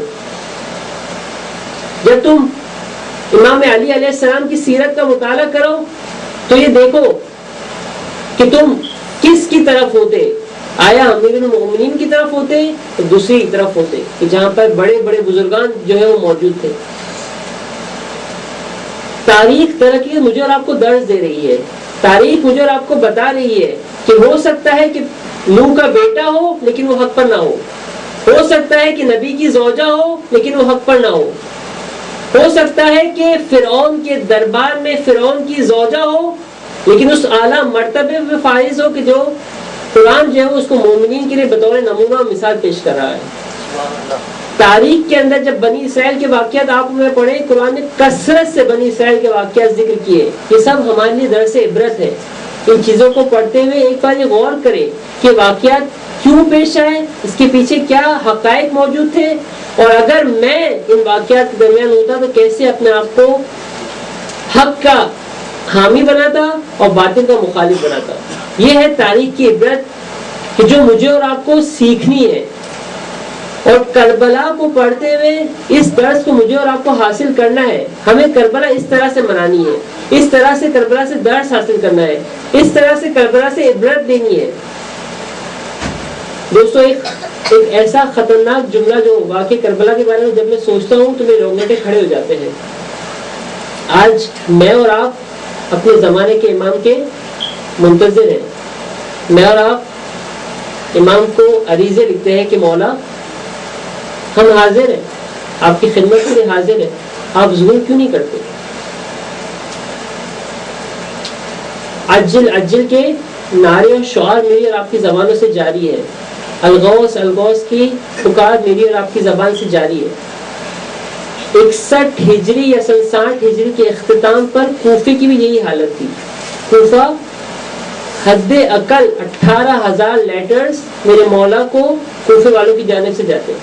جب تم امام علی علیہ السلام کی سیرت کا مطالعہ کرو تو یہ دیکھو کہ تم کس کی طرف ہوتے. آیا امیر المومنین کی طرف ہوتے تو دوسری طرف ہوتے کہ جہاں پر بڑے بڑے بزرگان جو ہے وہ موجود تھے. تاریخ ترقی مجھے اور آپ کو درس دے رہی ہے، تاریخ مجھے اور آپ کو بتا رہی ہے کہ ہو سکتا ہے کہ نوح کا بیٹا ہو لیکن وہ حق پر نہ ہو سکتا ہے کہ نبی کی زوجہ ہو لیکن وہ حق پر نہ ہو سکتا ہے کہ فرعون کے دربار میں فرعون کی زوجہ ہو لیکن اس اعلیٰ مرتبے میں فائز ہو کہ جو قرآن جو ہے اس کو مومنین کے لیے بطور نمونہ و مثال پیش کر رہا ہے. تاریخ کے اندر جب بنی اسرائیل کے واقعات آپ میں پڑھیں، قرآن نے کثرت سے بنی اسرائیل کے واقعات ذکر کیے. یہ سب ہمارے لیے درس عبرت ہے. ان چیزوں کو پڑھتے ہوئے ایک بار یہ غور کریں کہ واقعات کیوں پیش آئے، اس کے پیچھے کیا حقائق موجود تھے، اور اگر میں ان واقعات کے درمیان ہوتا تو کیسے اپنے آپ کو حق کا حامی بناتا اور باطل کا مخالف بناتا. یہ ہے تاریخ کی عبرت کہ جو مجھے اور آپ کو سیکھنی ہے. اور کربلا کو پڑھتے ہوئے اس درس کو مجھے اور آپ کو حاصل کرنا ہے. ہمیں کربلا اس طرح سے منانی ہے، اس طرح سے کربلا سے درس حاصل کرنا ہے، اس طرح سے کربلا سے عبرت دینی ہے. دوستو ایک ایسا خطرناک جملہ جو واقع کربلا کے بارے میں جب میں سوچتا ہوں تو میرے رونگٹے کھڑے ہو جاتے ہیں. آج میں اور آپ اپنے زمانے کے امام کے منتظر ہیں. میں اور آپ امام کو عریضے لکھتے ہیں کہ مولا ہم حاضر ہیں، آپ کی خدمت کے لیے حاضر ہیں، آپ ظہور کیوں نہیں کرتے؟ عجل عجل کے نعرے اور شعار میری اور آپ کی زبانوں سے جاری ہے. الغوث الغوث کی پکار میری اور آپ کی زبان سے جاری ہے. 61 ہجری یا 60 ہجری کے اختتام پر کوفے کی بھی یہی حالت تھی. کوفہ حد اقل 18,000 لیٹرز میرے مولا کو کوفے والوں کی جانب سے جاتے.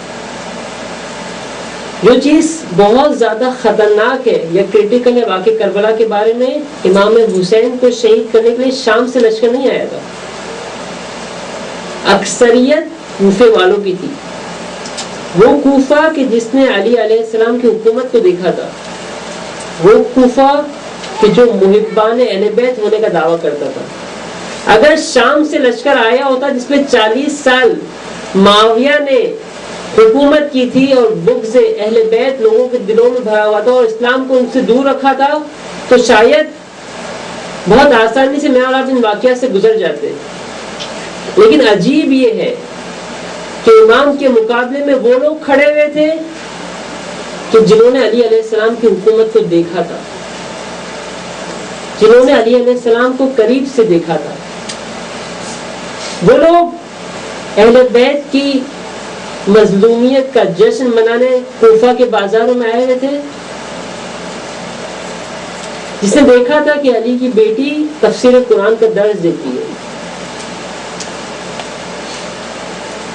جو چیز بہت زیادہ خطرناک ہے یا کریٹیکل ہے واقع کربلا کے بارے میں، امام حسین کو شہید کرنے کے لیے شام سے لشکر نہیں آیا تھا. اکثریت کوفے والوں کی تھی. وہ کوفہ کہ جس نے علی علیہ السلام کی حکومت کو دیکھا تھا، وہ کوفہ کہ جو محبان اہل بیت ہونے کا دعویٰ کرتا تھا. اگر شام سے لشکر آیا ہوتا جس میں 40 سال معاویہ نے حکومت کی تھی اور بغض اہل بیت لوگوں کے دلوں میں بھرا ہوا تھا اور اسلام کو ان سے دور رکھا تھا، تو شاید بہت آسانی سے میں اور آپ ان واقعات سے گزر جاتے. لیکن عجیب یہ ہے کہ امام کے مقابلے میں وہ لوگ کھڑے ہوئے تھے کہ جنہوں نے علی علیہ السلام کی حکومت کو دیکھا تھا، جنہوں نے علی علیہ السلام کو قریب سے دیکھا تھا. وہ لوگ اہل بیت کی مظلومیت کا جشن منانے کوفہ کے بازاروں میں آئے ہوئے تھے. جس نے دیکھا تھا کہ علی کی بیٹی تفسیر قرآن کا درس دیتی ہے.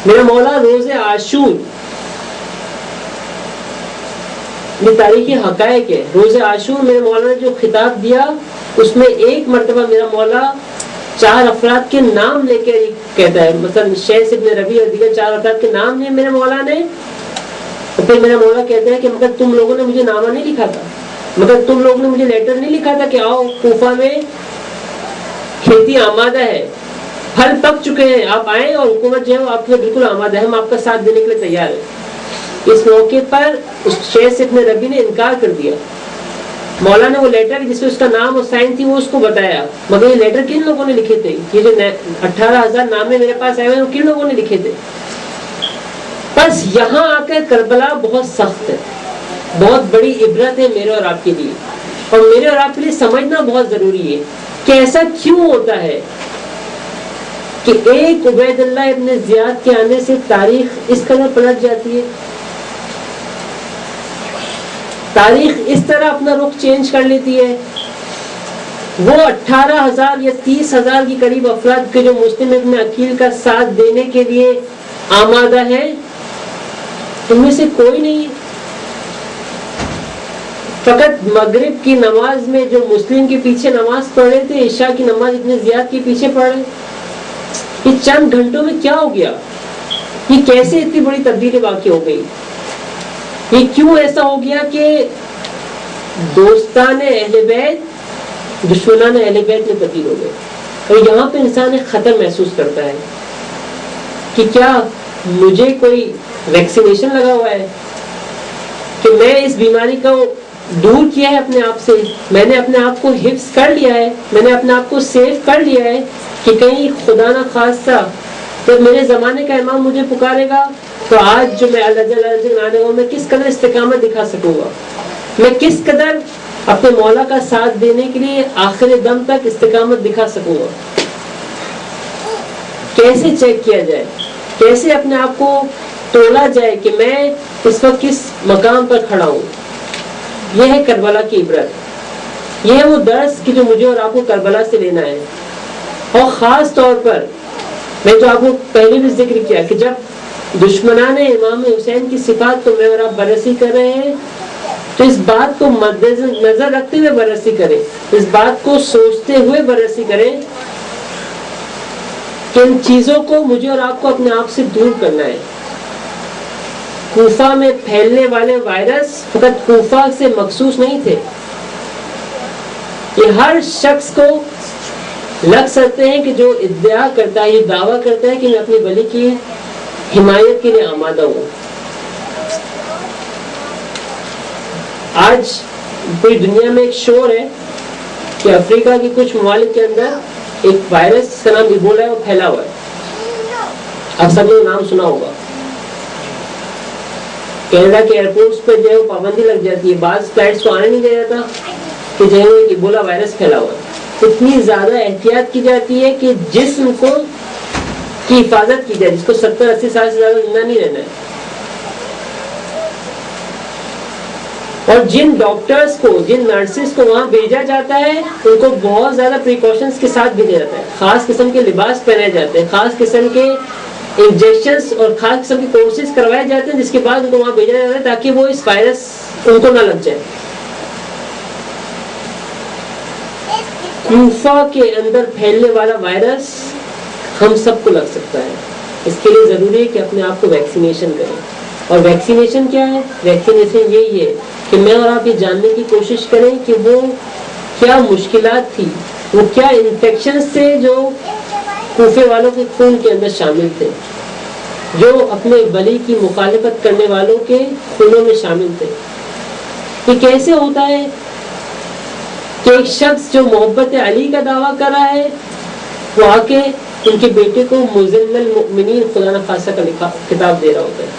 میرا مولا روز عاشور، یہ تاریخی حقائق ہے، روز عاشور میرے مولا نے جو خطاب دیا اس میں ایک مرتبہ میرا مولا 4 افراد کے نام لے کے کہتا ہے، مثلا شیخ ابن ربیع اور دیگر 4 افراد کے نام لیے میرے مولا نے، اور پھر میرا مولا کہتا ہے کہ مگر تم لوگوں نے مجھے نامہ نہیں لکھا تھا، مگر تم لوگوں نے مجھے لیٹر نہیں لکھا تھا کہ آؤ کوفہ میں کھیتی آمادہ ہے، پھل پک چکے ہیں، آپ آئیں اور حکومت جو ہے آپ کو بالکل آمادہ ہے، ہم آپ کا ساتھ دینے کے لیے تیار ہیں. اس موقع پر اس شیخ ابن ربیع نے انکار کر دیا. مولا نے وہ لیٹر جس میں اس کا نام اور سائن تھی وہ اس کو بتایا، مگر یہ لیٹر کن لوگوں نے لکھے تھے؟ یہ جو 18,000 نامے میرے پاس آئے ہوئے ہیں وہ کن لوگوں نے لکھے تھے؟ بس یہاں آ کر کربلا بہت سخت ہے، بہت بڑی عبرت ہے میرے اور آپ کے لیے، اور میرے اور آپ کے لیے سمجھنا بہت ضروری ہے کہ ایسا کیوں ہوتا ہے کہ ایک عبید اللہ ابن زیاد کے آنے سے تاریخ اس طرح پلٹ جاتی ہے، تاریخ اس طرح اپنا رخ چینج کر لیتی ہے. وہ 18,000 یا 30,000 کے قریب افراد کے جو مسلم ابن عقیل کا ساتھ دینے کے لیے آمادہ ہیں، ان میں سے کوئی نہیں. فقط مغرب کی نماز میں جو مسلم کے پیچھے نماز پڑھ رہے تھے، عشاء کی نماز ابن زیاد کے پیچھے پڑھ رہے. یہ چند گھنٹوں میں کیا ہو گیا؟ یہ کیسے اتنی بڑی تبدیلی واقع ہو گئی؟ یہ کیوں ایسا ہو گیا کہ دوستان اہل بیت دشمنان اہل بیت میں تبدیل ہو گئے؟ اور یہاں پہ انسان ایک خطر محسوس کرتا ہے کہ کیا مجھے کوئی ویکسینیشن لگا ہوا ہے کہ میں اس بیماری کو دور کیا ہے اپنے آپ سے، میں نے اپنے آپ کو حفظ کر لیا ہے، میں نے اپنے آپ کو سیف کر لیا ہے کہ کہیں خدا نہ خواستہ جب میرے زمانے کا امام مجھے پکارے گا تو آج جو میں اللہ جل آنے گا میں کس قدر استقامت دکھا سکوں گا، میں کس قدر اپنے مولا کا ساتھ دینے کے لیے آخر دم تک استقامت دکھا سکوں گا. کیسے چیک کیا جائے، کیسے اپنے آپ کو تولا جائے کہ میں اس وقت کس مقام پر کھڑا ہوں. یہ ہے کربلا کی عبرت، یہ ہے وہ درس کہ جو مجھے اور آپ کو کربلا سے لینا ہے. اور خاص طور پر میں جو آپ کو پہلے بھی ذکر کیا کہ جب دشمنان امام حسین کی صفات کو میں اور آپ بررسی کر رہے ہیں تو اس بات کو مد نظر رکھتے ہوئے بررسی کریں، اس بات کو سوچتے ہوئے بررسی کریں کہ ان چیزوں کو مجھے اور آپ کو اپنے آپ سے دور کرنا ہے. کوفہ میں پھیلنے والے وائرس فقط کوفہ سے مخصوص نہیں تھے، یہ ہر شخص کو لگ سکتے ہیں کہ جو ادعا کرتا ہے، یہ دعویٰ کرتا ہے کہ میں اپنی ولی کی حمایت کے لیے آمادہ ہوں. آج پوری دنیا میں ایک شور ہے کہ افریقہ کے کچھ ممالک کے اندر ایک وائرس جس کا نام ایبولا ہے وہ پھیلا ہوا ہے. آپ سب نے نام سنا ہوگا. کینیڈا کے ایئرپورٹس پہ جو ہے وہ پابندی لگ جاتی ہے، بعض فلائٹس کو آنے نہیں دیا جاتا کہ جو ہے وہ ایبولا وائرس پھیلا ہوا ہے. اتنی زیادہ احتیاط کی جاتی ہے کہ جسم کو کی حفاظت کی جائے، جس کو 70-80 سال سے زیادہ زندہ نہیں رہنا ہے. اور جن ڈاکٹرز کو، جن نرسز کو وہاں بھیجا جاتا ہے ان کو بہت زیادہ پریکاشنز کے ساتھ بھیجا جاتا ہے. خاص قسم کے لباس پہنے جاتے ہیں، خاص قسم کے انجیکشنز اور خاص قسم کے کورسز کروائے جاتے ہیں، جس کے بعد ان کو وہاں بھیجا جاتا ہے تاکہ وہ اس وائرس ان کو نہ لگ جائے. کوفہ کے اندر پھیلنے والا وائرس ہم سب کو لگ سکتا ہے. اس کے لیے ضروری ہے کہ اپنے آپ کو ویکسینیشن کریں. اور ویکسینیشن کیا ہے؟ ویکسینیشن یہی ہے کہ میں اور آپ یہ جاننے کی کوشش کریں کہ وہ کیا مشکلات تھی، وہ کیا انفیکشن تھے جو کوفے والوں کے خون کے اندر شامل تھے، جو اپنے ولی کی مخالفت کرنے والوں کے خونوں میں شامل تھے. یہ کیسے ہوتا ہے کہ ایک شخص جو محبت علی کا دعویٰ کر رہا ہے وہ آ کے ان کے بیٹے کو مذل المؤمنین خدا نہ خاصہ کا خطاب دے رہا ہوتا ہے.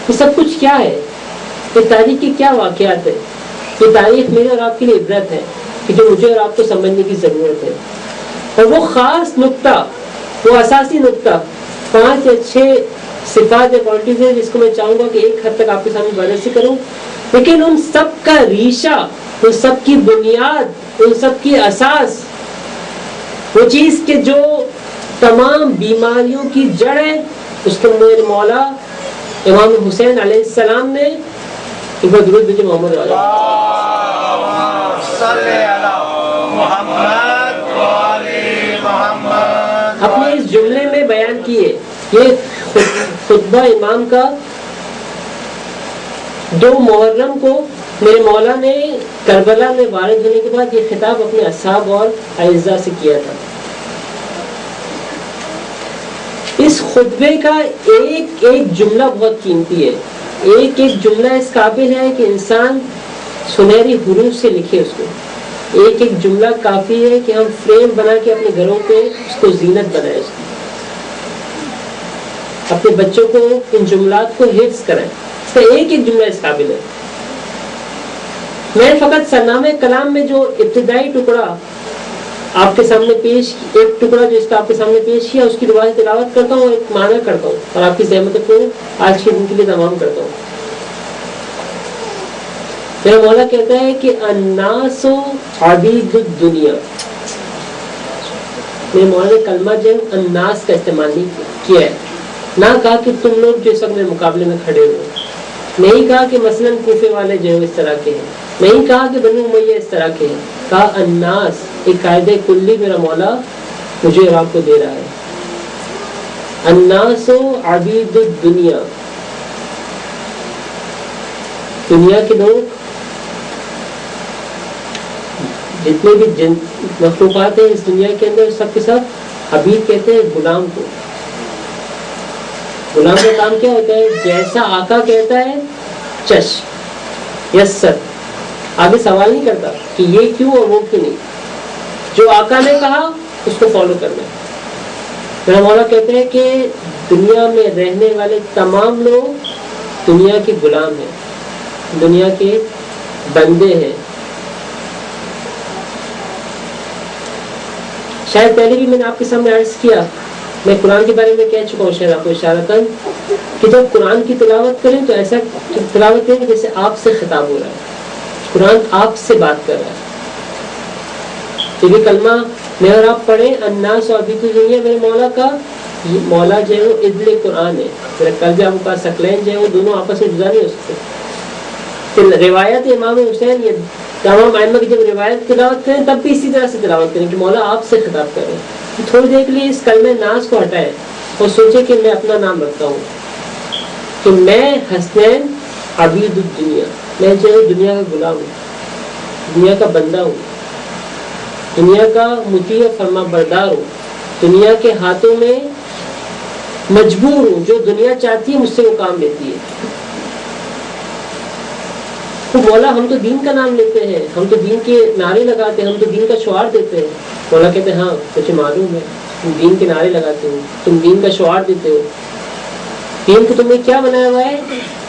یہ سب کچھ کیا ہے؟ یہ تاریخ کے کیا واقعات ہیں؟ یہ تاریخ میرے اور آپ کے لیے عبرت ہے کہ جو مجھے اور آپ کو سمجھنے کی ضرورت ہے. اور وہ خاص نقطہ، وہ اساسی نقطہ 5 یا 6 صفات یا کوالٹیز ہیں جس کو میں چاہوں گا کہ ایک حد تک آپ کے سامنے بررسی کروں، لیکن ان سب کا ریشہ ان سب کی بنیاد، ان سب کی اساس، وہ چیز کہ جو تمام بیماریوں کی جڑ ہے، اس کو میرے مولا امام حسین علیہ السلام نے ایک بار درود بھیجے محمد والا اپنے اس جملے میں بیان کیے. یہ خطبہ امام کا 2 محرم کو میرے مولا نے کربلا میں وارد ہونے کے بعد یہ خطاب اپنے اصحاب اور اعزاء سے کیا تھا. اس خطبے کا ایک ایک جملہ بہت قیمتی ہے. ایک ایک جملہ اس قابل ہے کہ انسان سنہری حروف سے لکھے اس کو. ایک ایک جملہ کافی ہے کہ ہم فریم بنا کے اپنے گھروں پہ اس کو زینت بنائیں، اس کی اپنے بچوں کو ان جملات کو حفظ کرائیں. اس کا ایک ایک جملہ اس قابل ہے. میں فقط سرنامہ کلام میں جو ابتدائی ٹکڑا آپ کے سامنے پیش، ایک ٹکڑا جو اس کا آپ کے سامنے پیش کیا، اس کی دوبارہ تلاوت کرتا ہوں، ایک معنی کرتا ہوں اور آپ کی زحمتوں کو آج کے دن کے لیے تمام کرتا ہوں. میرا مولا کہتا ہے کہ الناس عبید الدنیا. میرے مولا نے کلمہ جنگ الناس کا استعمال نہیں کیا ہے. نہ کہا کہ تم لوگ جو اس وقت میرے مقابلے میں کھڑے ہو، نہیں کہا کہ مثلاً کوفے والے جو ہے اس طرح کے ہیں، نہیں کہا کہ بنو امیہ اس طرح کے ہیں. کہا الناس، ایک قاعدہ کلی میرا مولا مجھے اور آپ کو دے رہا ہے. الناس عبید الدنیا. دنیا کے لوگ جتنے بھی مخلوقات ہیں اس دنیا کے اندر، سب کے سب عبید کہتے ہیں غلام کو. غلام کا کام کیا ہوتا ہے؟ جیسا آقا کہتا ہے چش یسر، آگے سوال نہیں کرتا کہ یہ کیوں اور وہ کیوں نہیں. جو آقا نے کہا اس کو فالو کرنا ہے. میرا مولا کہتے ہیں کہ دنیا میں رہنے والے تمام لوگ دنیا کے غلام ہیں، دنیا کے بندے ہیں. شاید پہلے بھی میں نے آپ کے سامنے عرض کیا، میں قرآن کے بارے میں کہہ چکا ہوں شاید آپ کو اشارتاً، کہ جب قرآن کی تلاوت کریں تو ایسا تلاوت کریں جیسے آپ سے خطاب ہو رہا ہے، قرآن آپ سے بات کر رہا ہے. تو یہ کلمہ میں اور آپ پڑھیں الناس عبید الدنیا. میرے مولا کا مولا جو ہے وہ عدل قرآن ہے. میرا قلب ابو کا ثقلین جو ہے وہ دونوں آپس میں جدا نہیں ہو سکتے. روایت امام حسین، یہ تمام ائمہ کی جب روایت تلاوت کریں تب بھی اسی طرح سے تلاوت کریں کہ مولا آپ سے خطاب کریں. تھوڑی دیر کے لیے اس کلمہ ناز کو ہٹائیں اور سوچیں کہ میں اپنا نام رکھتا ہوں کہ میں حسنین عبید الدنیا، میں جو ہے دنیا کا غلام ہوں، دنیا کا بندہ ہوں، دنیا کا مطیع و فرما بردار ہوں، دنیا کے ہاتھوں میں مجبور ہوں. جو دنیا چاہتی ہے مجھ سے وہ کام لیتی ہے. تو مولا ہم تو دین کا نام لیتے ہیں، ہم تو دین کے نعرے لگاتے ہیں، ہم تو دین کا شعار دیتے ہیں. مولا کہتے ہیں ہاں مجھے معلوم ہے تم دین کے نعرے لگاتے ہو، تم دین کا شعار دیتے ہو. دین کو تم نے کیا بنایا ہوا ہے؟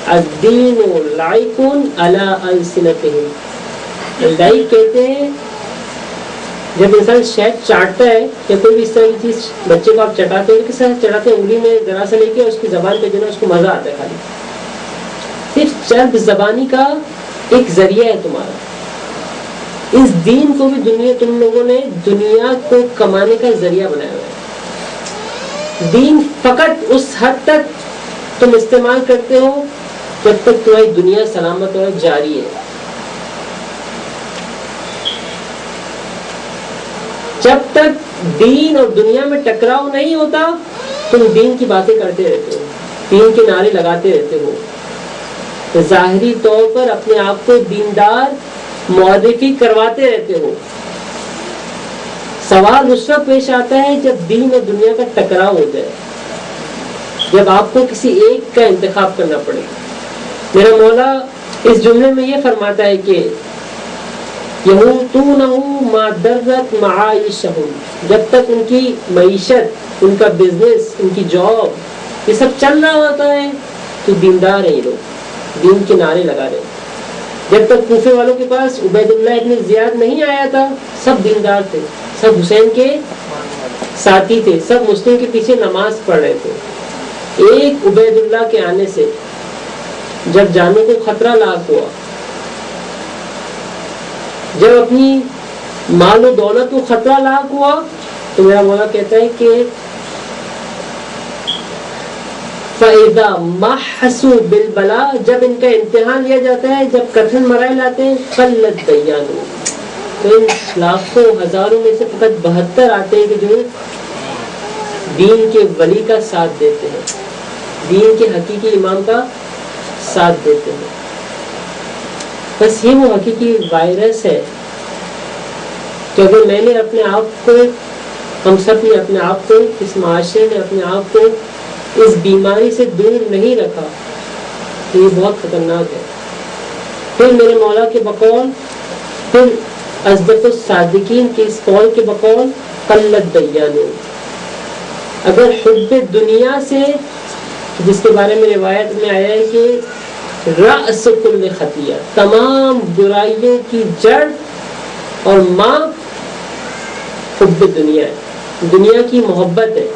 الدین لائق علی السنتہم. لائق کہتے ہیں جب انسان شہد چاٹتا ہے یا کوئی بھی اس طرح کی چیز بچے کو آپ چٹاتے ہیں، کس طرح چٹاتے ہیں؟ انگلی میں ذرا سا لے کے اس کی زبان پہ جو ہے اس کو مزہ آتا ہے خالی. صرف چرب زبانی کا ایک ذریعہ ہے تمہارا. اس دین کو بھی تم لوگوں نے دنیا کو کمانے کا ذریعہ بنایا ہوا ہے. دین فقط اس حد تک تم استعمال کرتے ہو جب تک تمہاری دنیا سلامت اور جاری ہے. جب تک دین اور دنیا میں ٹکراؤ نہیں ہوتا تم دین کی باتیں کرتے رہتے ہو، دین کے نعرے لگاتے رہتے ہو، ظاہری طور پر اپنے آپ کو دیندار معرفی کرواتے رہتے ہو. سوال اس وقت پیش آتا ہے جب دین اور دنیا کا ٹکراؤ ہو جائے، جب آپ کو کسی ایک کا انتخاب کرنا پڑے. میرا مولا اس جملے میں یہ فرماتا ہے کہ یموتونہ ما درت معاشہم، جب تک ان کی معیشت، ان کا بزنس، ان کی جاب یہ سب چل رہا ہوتا ہے تو دیندار ہیں یہ لوگ، دین کے نعرے لگا رہے ہیں. جب تک کوفے والوں کے پاس عبید اللہ ابن زیاد نہیں آیا تھا سب دیندار تھے، سب حسین کے ساتھی تھے، سب مسلم کے پیچھے نماز پڑھ رہے تھے. ایک عبید اللہ کے آنے سے جب جانوں کو خطرہ لاحق ہوا جب اپنی مال و دولت کو خطرہ لاحق ہوا تو میرا مولا کہتا ہے کہ فَإِذَا مَحَّسُوا بِالْبَلَاءِ، جب ان کا امتحان لیا جاتا ہے، جب کٹھن مرائل آتے ہیں، قَلَّتْ دَيَّانُهُمْ، تو ان لاکھوں ہزاروں میں سے فقط 72 آتے ہیں کہ جو دین کے ولی کا ساتھ دیتے ہیں، دین کے حقیقی امام کا ساتھ دیتے ہیں. بس یہ وہ حقیقی وائرس ہے کہ اگر میں نے اپنے آپ کو، ہم سب نے اپنے آپ کو، اس معاشرے نے اپنے آپ کو اس بیماری سے دور نہیں رکھا تو یہ بہت خطرناک ہے. پھر میرے مولا کے بقول، پھر اصدق الصادقین کے اس قول کے بقول قلت دیانو، اگر حب دنیا سے، جس کے بارے میں روایت میں آیا ہے کہ رأس کل خطیہ، تمام برائیوں کی جڑ اور ماں حب دنیا ہے، دنیا کی محبت ہے،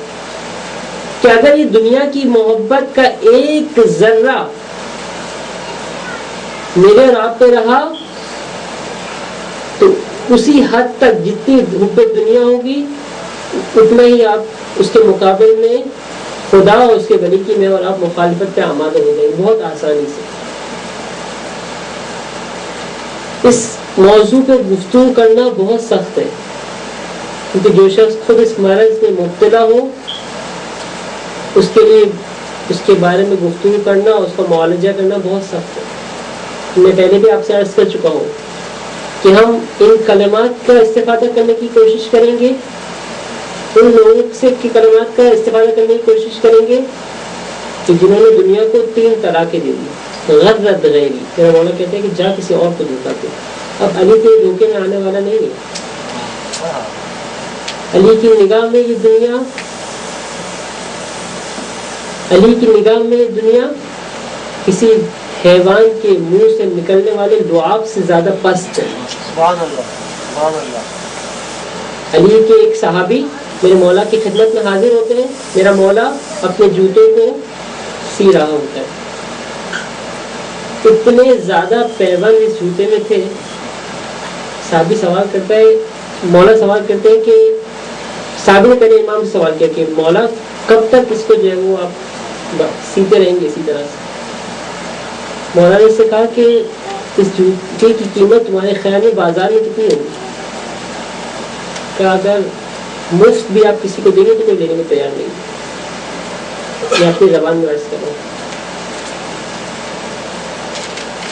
کہ اگر یہ دنیا کی محبت کا ایک ذرہ میرے اور آپ پہ رہا تو اسی حد تک جتنی حب دنیا ہوگی اتنا ہی آپ اس کے مقابل میں خدا اور اس کے ولی کی میں اور آپ مخالفت پہ آمادہ ہو جائیں گے بہت آسانی سے. اس موضوع پہ گفتگو کرنا بہت سخت ہے، کیونکہ جو شخص خود اس مرض میں مبتلا ہو اس کے لیے اس کے بارے میں گفتگو کرنا، اس کا معالجہ کرنا بہت سخت ہے. میں پہلے بھی آپ سے عرض کر چکا ہوں کہ ہم ان کلمات کا استفادہ کرنے کی کوشش کریں گے، ان لوگوں سے کی کلمات کا استفادہ کرنے کی کوشش کریں گے کہ جنہوں نے دنیا کو 3 طلاقیں دے دی. غرت غیری، میرا مولا کہتے ہیں کہ جا کسی اور کو دھوکا دے. اب علی کے دھوکے میں آنے والا نہیں ہے. علی کی نگاہ میں یہ دنیا، علی کی نگاہ میں دنیا کسی حیوان کے منہ سے نکلنے والے لعاب سے زیادہ پست ہے. سبحان اللہ، سبحان اللہ. علی کے ایک صحابی میرے مولا کی خدمت میں حاضر ہوتے ہیں. میرا مولا اپنے جوتوں کو سی رہا ہوتا ہے، اتنے زیادہ پیوند اس جوتے میں تھے. صحابی سوال کرتا ہے، مولا سوال کرتے ہیں کہ صحابی نے پہلے امام سے سوال کیا کہ مولا کب تک اس کو جو ہے وہ آپ سیتے رہیں گے اسی طرح سے؟ مولا نے اس سے کہا کہ اس جوتے کی قیمت تمہارے خیال میں بازار میں کتنی ہوگی؟ کہ اگر مفت بھی آپ کسی کو دیں گے تو کوئی لینے میں تیار نہیں. میں اپنی زبان میں عرض کر رہا ہوں.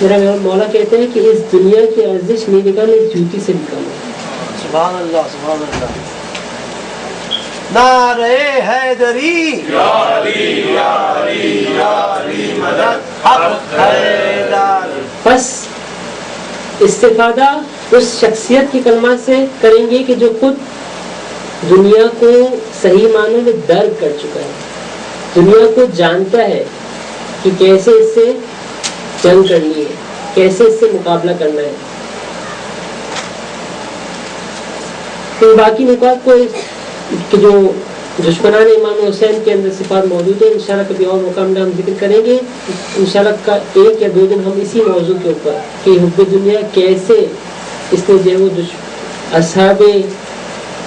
میرا مولا کہتے ہیں کہ اس دنیا کی ارزش میری نگاہ میں اس جوتی سے بھی کم ہے. سبحان اللہ، سبحان اللہ. نعرہ حیدری، یا علی یا علی یا علی مدد حق حیدر. بس استفادہ اس شخصیت کی کلمات سے کریں گے کہ جو خود دنیا کو صحیح معنوں میں درک کر چکا ہے، دنیا کو جانتا ہے کہ کیسے اس سے جنگ کرنی ہے، کیسے اس سے مقابلہ کرنا ہے. تو باقی نکات کو کہ جو دشمنان امام حسین کے اندر صفات موجود ہیں انشاءاللہ کبھی اور موقع میں ہم ذکر کریں گے. انشاءاللہ کا 1 یا 2 دن ہم اسی موضوع کے اوپر کہ حب دنیا کیسے اس نے جو وہ اصحاب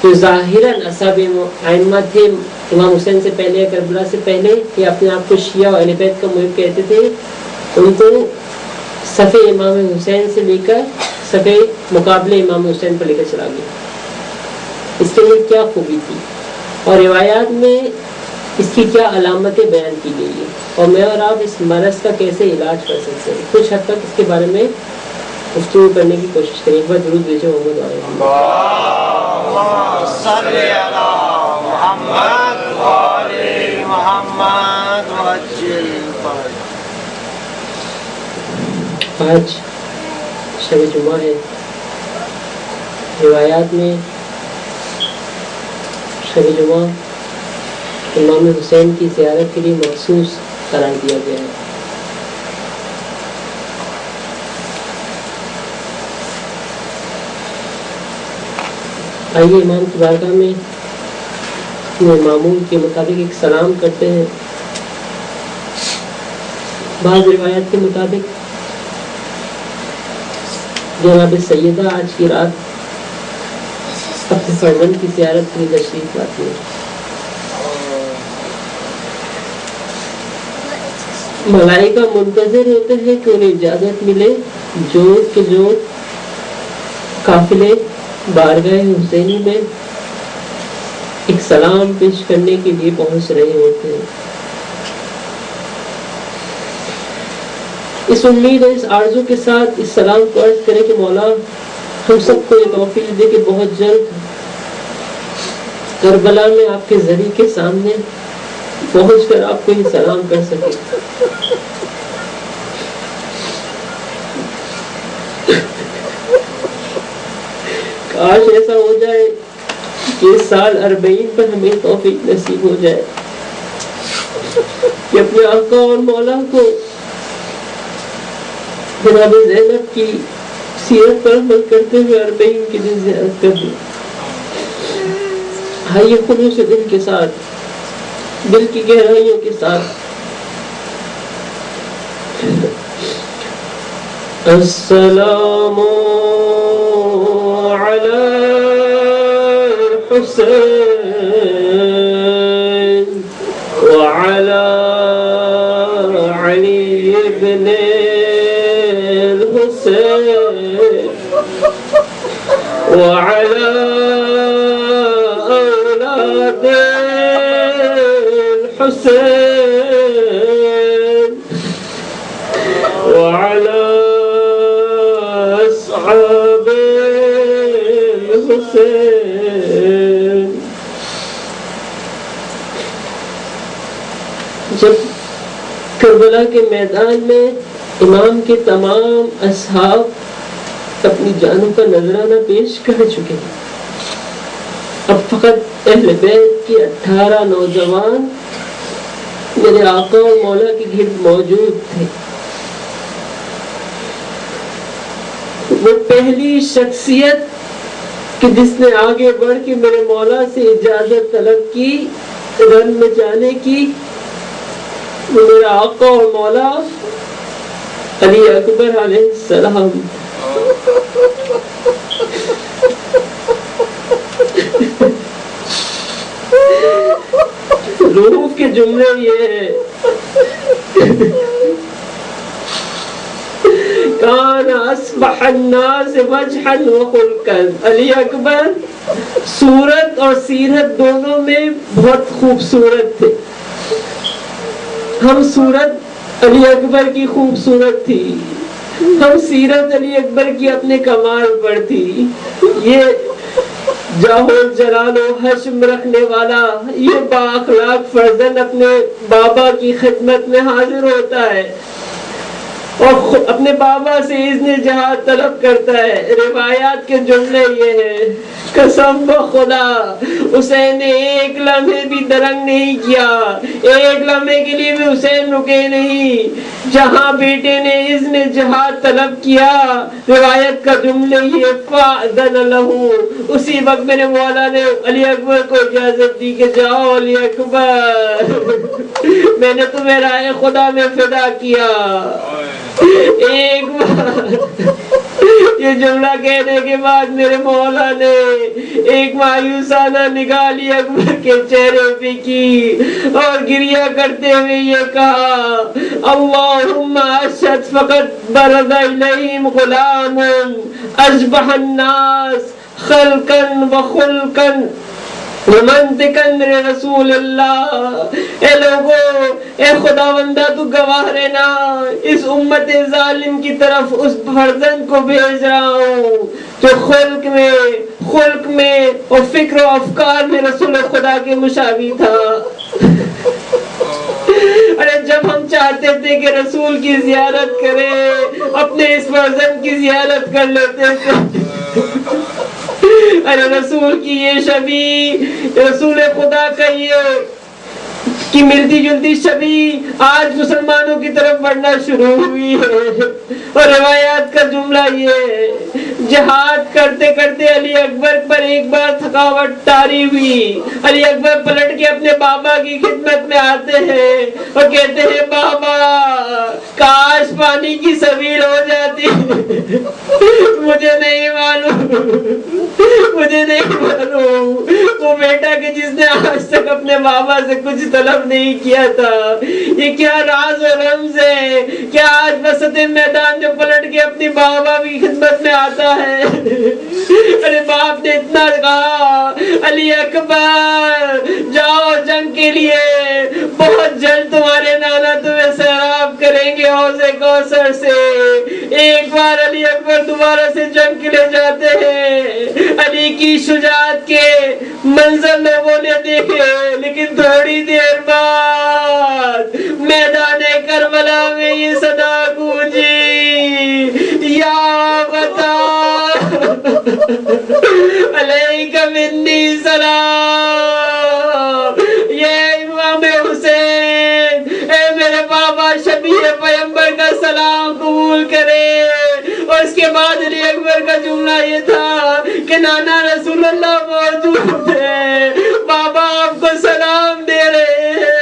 جو ظاہراً اصحاب ائمہ تھے امام حسین سے پہلے یا کربلا سے پہلے، کہ اپنے آپ کو شیعہ اور اہل بیت کا محب کہتے تھے، ان کو صف امام حسین سے لے کر صف مقابلے امام حسین پر لے کر چلا گیا. اس کے لیے کیا خوبی تھی اور روایات میں اس کی کیا علامتیں بیان کی گئی ہیں، اور میں اور آپ اس مرض کا کیسے علاج کر سکتے ہیں. کچھ حد تک اس کے بارے میں گفتگو کرنے کی کوشش کریں. ایک بار درود بھیجو محمد اللہم صلی علی محمد و آل محمد وعجل فرج. آج شب جمعہ ہے. روایات میں شب جمعہ امام حسین کی زیارت کے لیے مخصوص قرار دیا گیا ہے. آئیے امام کی بارگاہ میں اپنے معمول کے مطابق ایک سلام کرتے ہیں. بعض روایات کے مطابق جناب سیدہ آج کی رات اپنے فرزند کی زیارت کے لیے تشریف لاتی ہے. ملائکہ منتظر ہوتے ہیں کہ انہیں اجازت ملے جوڑ کے جوڑ قافلے بارگاہ حسینی میں ایک سلام پیش کرنے کے لیے پہنچ رہے ہوتے ہیں. اس امید اور اس آرزو کے ساتھ اس سلام کو عرض کریں کہ مولا ہم سب کو یہ توفیق دے کہ بہت جلد کربلا میں آپ کے ذریعے کے سامنے پہنچ کر آپ کو یہ سلام کر سکے. کاش ایسا ہو جائے کہ اس سال 40 پر ہمیں توفیق نصیب ہو جائے کہ اپنے آقا اور مولا کو جناب زینب کی سیرت پر عمل کرتے ہوئے 40 کے دن زیارت کر دیں. آئیے خلوص دل کے ساتھ، دل کی گہرائیوں کے ساتھ السلام علی الحسین وعلی علی ابن الحسین وعلی اولاد الحسین وعلى أصحاب الحسين. جب کربلا کے میدان میں امام کے تمام اصحاب اپنی جانوں کا نذرانہ پیش کر چکے ہیں، اب فقط اہل بیت کے 18 نوجوان میرے آقا اور مولا کے گرد موجود تھے. وہ پہلی شخصیت کہ جس نے آگے بڑھ کے میرے مولا سے اجازت طلب کی رن میں جانے کی، وہ میرا آقا اور مولا علی اکبر علیہ السلام. روح کے جملے یہ ہے کان اصبح الناس وجحا وخلقا. علی اکبر صورت اور سیرت دونوں میں بہت خوبصورت تھے. ہم صورت علی اکبر کی خوبصورت تھی، ہم سیرت علی اکبر کی اپنے کمال پر تھی. یہ جاہو جلال و حشم رکھنے والا یہ بااخلاق فرزند اپنے بابا کی خدمت میں حاضر ہوتا ہے اور اپنے بابا سے اذن جہاد طلب کرتا ہے. روایات کے جملے یہ ہیں قسم بخدا حسین نے ایک لمحے بھی درنگ نہیں کیا، ایک لمحے کے لیے بھی حسین رکے نہیں. جہاں بیٹے نے اذن جہاد طلب کیا روایت کا جملے یہ فاذن لہ، اسی وقت میرے مولا نے علی اکبر کو اجازت دی کہ جاؤ علی اکبر میں نے تمہیں راہ خدا میں فدا کیا. ایک بار یہ جملہ کہنے کے بعد میرے مولا نے ایک مایوسانہ نگاہ علی اکبر کے چہرے پہ کی اور گریہ کرتے ہوئے یہ کہا اللہم اشہد فقط برز الیہم غلام اشبہ الناس خلقا وخلقا ومنطقا رسول اللہ. اے لوگوں، اے خداوندہ تو گواہ رہنا، اس امت ظالم کی طرف اس فرزند کو بھیج رہا ہوں جو خلق میں اور فکر و افکار میں رسول خدا کے مشابہ تھا. ارے جب ہم چاہتے تھے کہ رسول کی زیارت کریں اپنے اس فرزند کی زیارت کر لیتے تھے. ارے رسول کی یہ شبیہ، رسول خدا کا یہ کی ملتی جلتی شبیہ آج مسلمانوں کی طرف بڑھنا شروع ہوئی ہے. اور روایات کا جملہ یہ ہے جہاد کرتے کرتے علی اکبر پر ایک بار تھکاوٹ طاری ہوئی. علی اکبر پلٹ کے اپنے بابا کی خدمت میں آتے ہیں اور کہتے ہیں بابا کاش پانی کی سبیل ہو جاتی. مجھے نہیں معلوم وہ بیٹا کہ جس نے آج تک اپنے بابا سے کچھ طلب نہیں کیا تھا یہ کیا راز و رمز ہے کیا آج وسط میدان جو پلٹ کے اپنی بابا کی خدمت میں آتا ہے. ارے باپ نے اتنا کہا علی اکبر جاؤ جنگ کے لیے بہت جلد تمہارے نانا تمہیں سیراب کریں گے حوض کوثر سے. ایک بار علی اکبر دوبارہ سے جنگ کے لیے جاتے ہیں. علی کی شجاعت کے منظر لوگوں نے دیکھے لیکن تھوڑی دیر بعد میدان کربلا میں یہ صدا گونجی یا بتا علیک منی سلام. یہ امام حسین اے میرے بابا شبیہ پیغمبر کا سلام قبول کرے. اور اس کے بعد علی اکبر کا جملہ یہ تھا کہ نانا رسول اللہ موجود ہے بابا آپ کو سلام دے رہے ہیں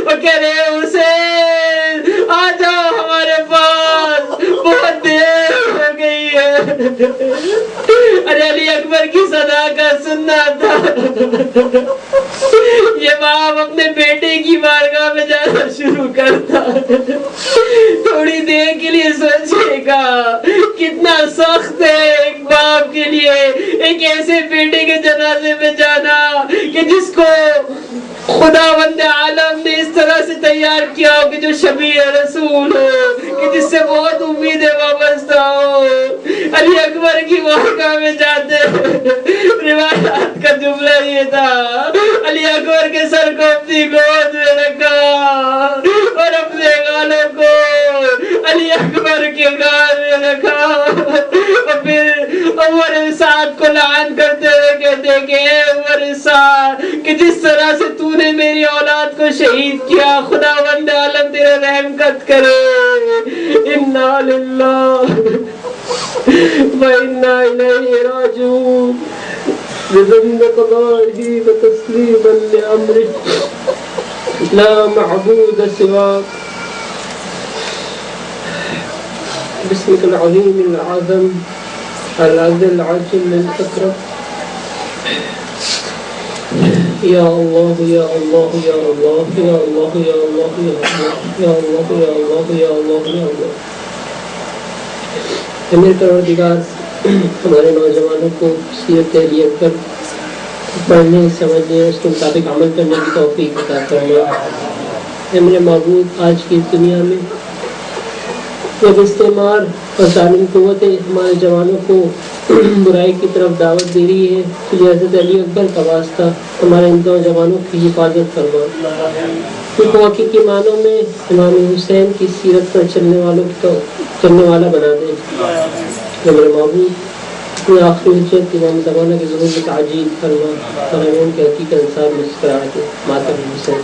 اور کہہ رہے ہیں حسین آ جاؤ ہمارے پاس بہت دیر ہو گئی ہے. ارے علی اکبر کی صدا کا سننا تھا. یہ باپ اپنے بیٹے کی بارگاہ میں جانا شروع کرتا. تھوڑی دیر کے لیے سوچے گا کتنا سخت ہے ایک باپ کے لیے ایک ایسے بیٹے کے جنازے میں جانا کہ جس کو خداوند عالم نے اس طرح سے تیار کیا ہو کہ جو شبیہ رسول ہو کہ جس سے بہت امیدیں وابستہ ہو. علی اکبر کی بارگاہ میں جاتے روایات کا جملہ یہ تھا علی اکبر کے سر کو اپنی گود میں رکھا اور اپنے گالوں کو علی اکبر کے گال میں رکھا اور پھر عمر سعد کو لعن کرتے ہوئے کہتے کہ اے عمر سعد کہ جس طرح سے تو نے میری اولاد کو شہید کیا خداوند عالم تیرے رحم قط کرے. انا للہ وَإِنَّا إِلَيْهِ رَاجِعُونَ. بِذَنبِ قَضَائِهِ وَتَسْلِيمًا لِأَمْرِهِ لَا مَعْبُودَ سِوَاكَ. بِاسْمِكَ الْعَظِيمِ الْأَعْظَمِ الْعَزِيزِ الْعَجِيبِ الْأَكْرَمِ. يا الله يا الله يا الله يا الله يا الله يا الله يا الله يا الله يا الله يا الله. میرے پروردگار ہمارے نوجوانوں کو سیرت علی اکبر پڑھنے سمجھنے اس کے مطابق عمل کرنے کی توفیق عطا فرما. اے میرے معبود آج کی دنیا میں جب استعمار اور ظالم قوتیں ہمارے جوانوں کو برائی کی طرف دعوت دے رہی ہے تو حضرت علی اکبر کا واسطہ ہمارے ان نوجوانوں کی حفاظت فرما. تو حقیقی معنوں میں امام حسین کی سیرت پر چلنے والا بنا دے. میرے معبود اپنے آخری حجت امام زمانہ کے ظہور میں تعجیل فرما اور ان کے حقیقت انصاف مسکراہٹ ماتم حسین.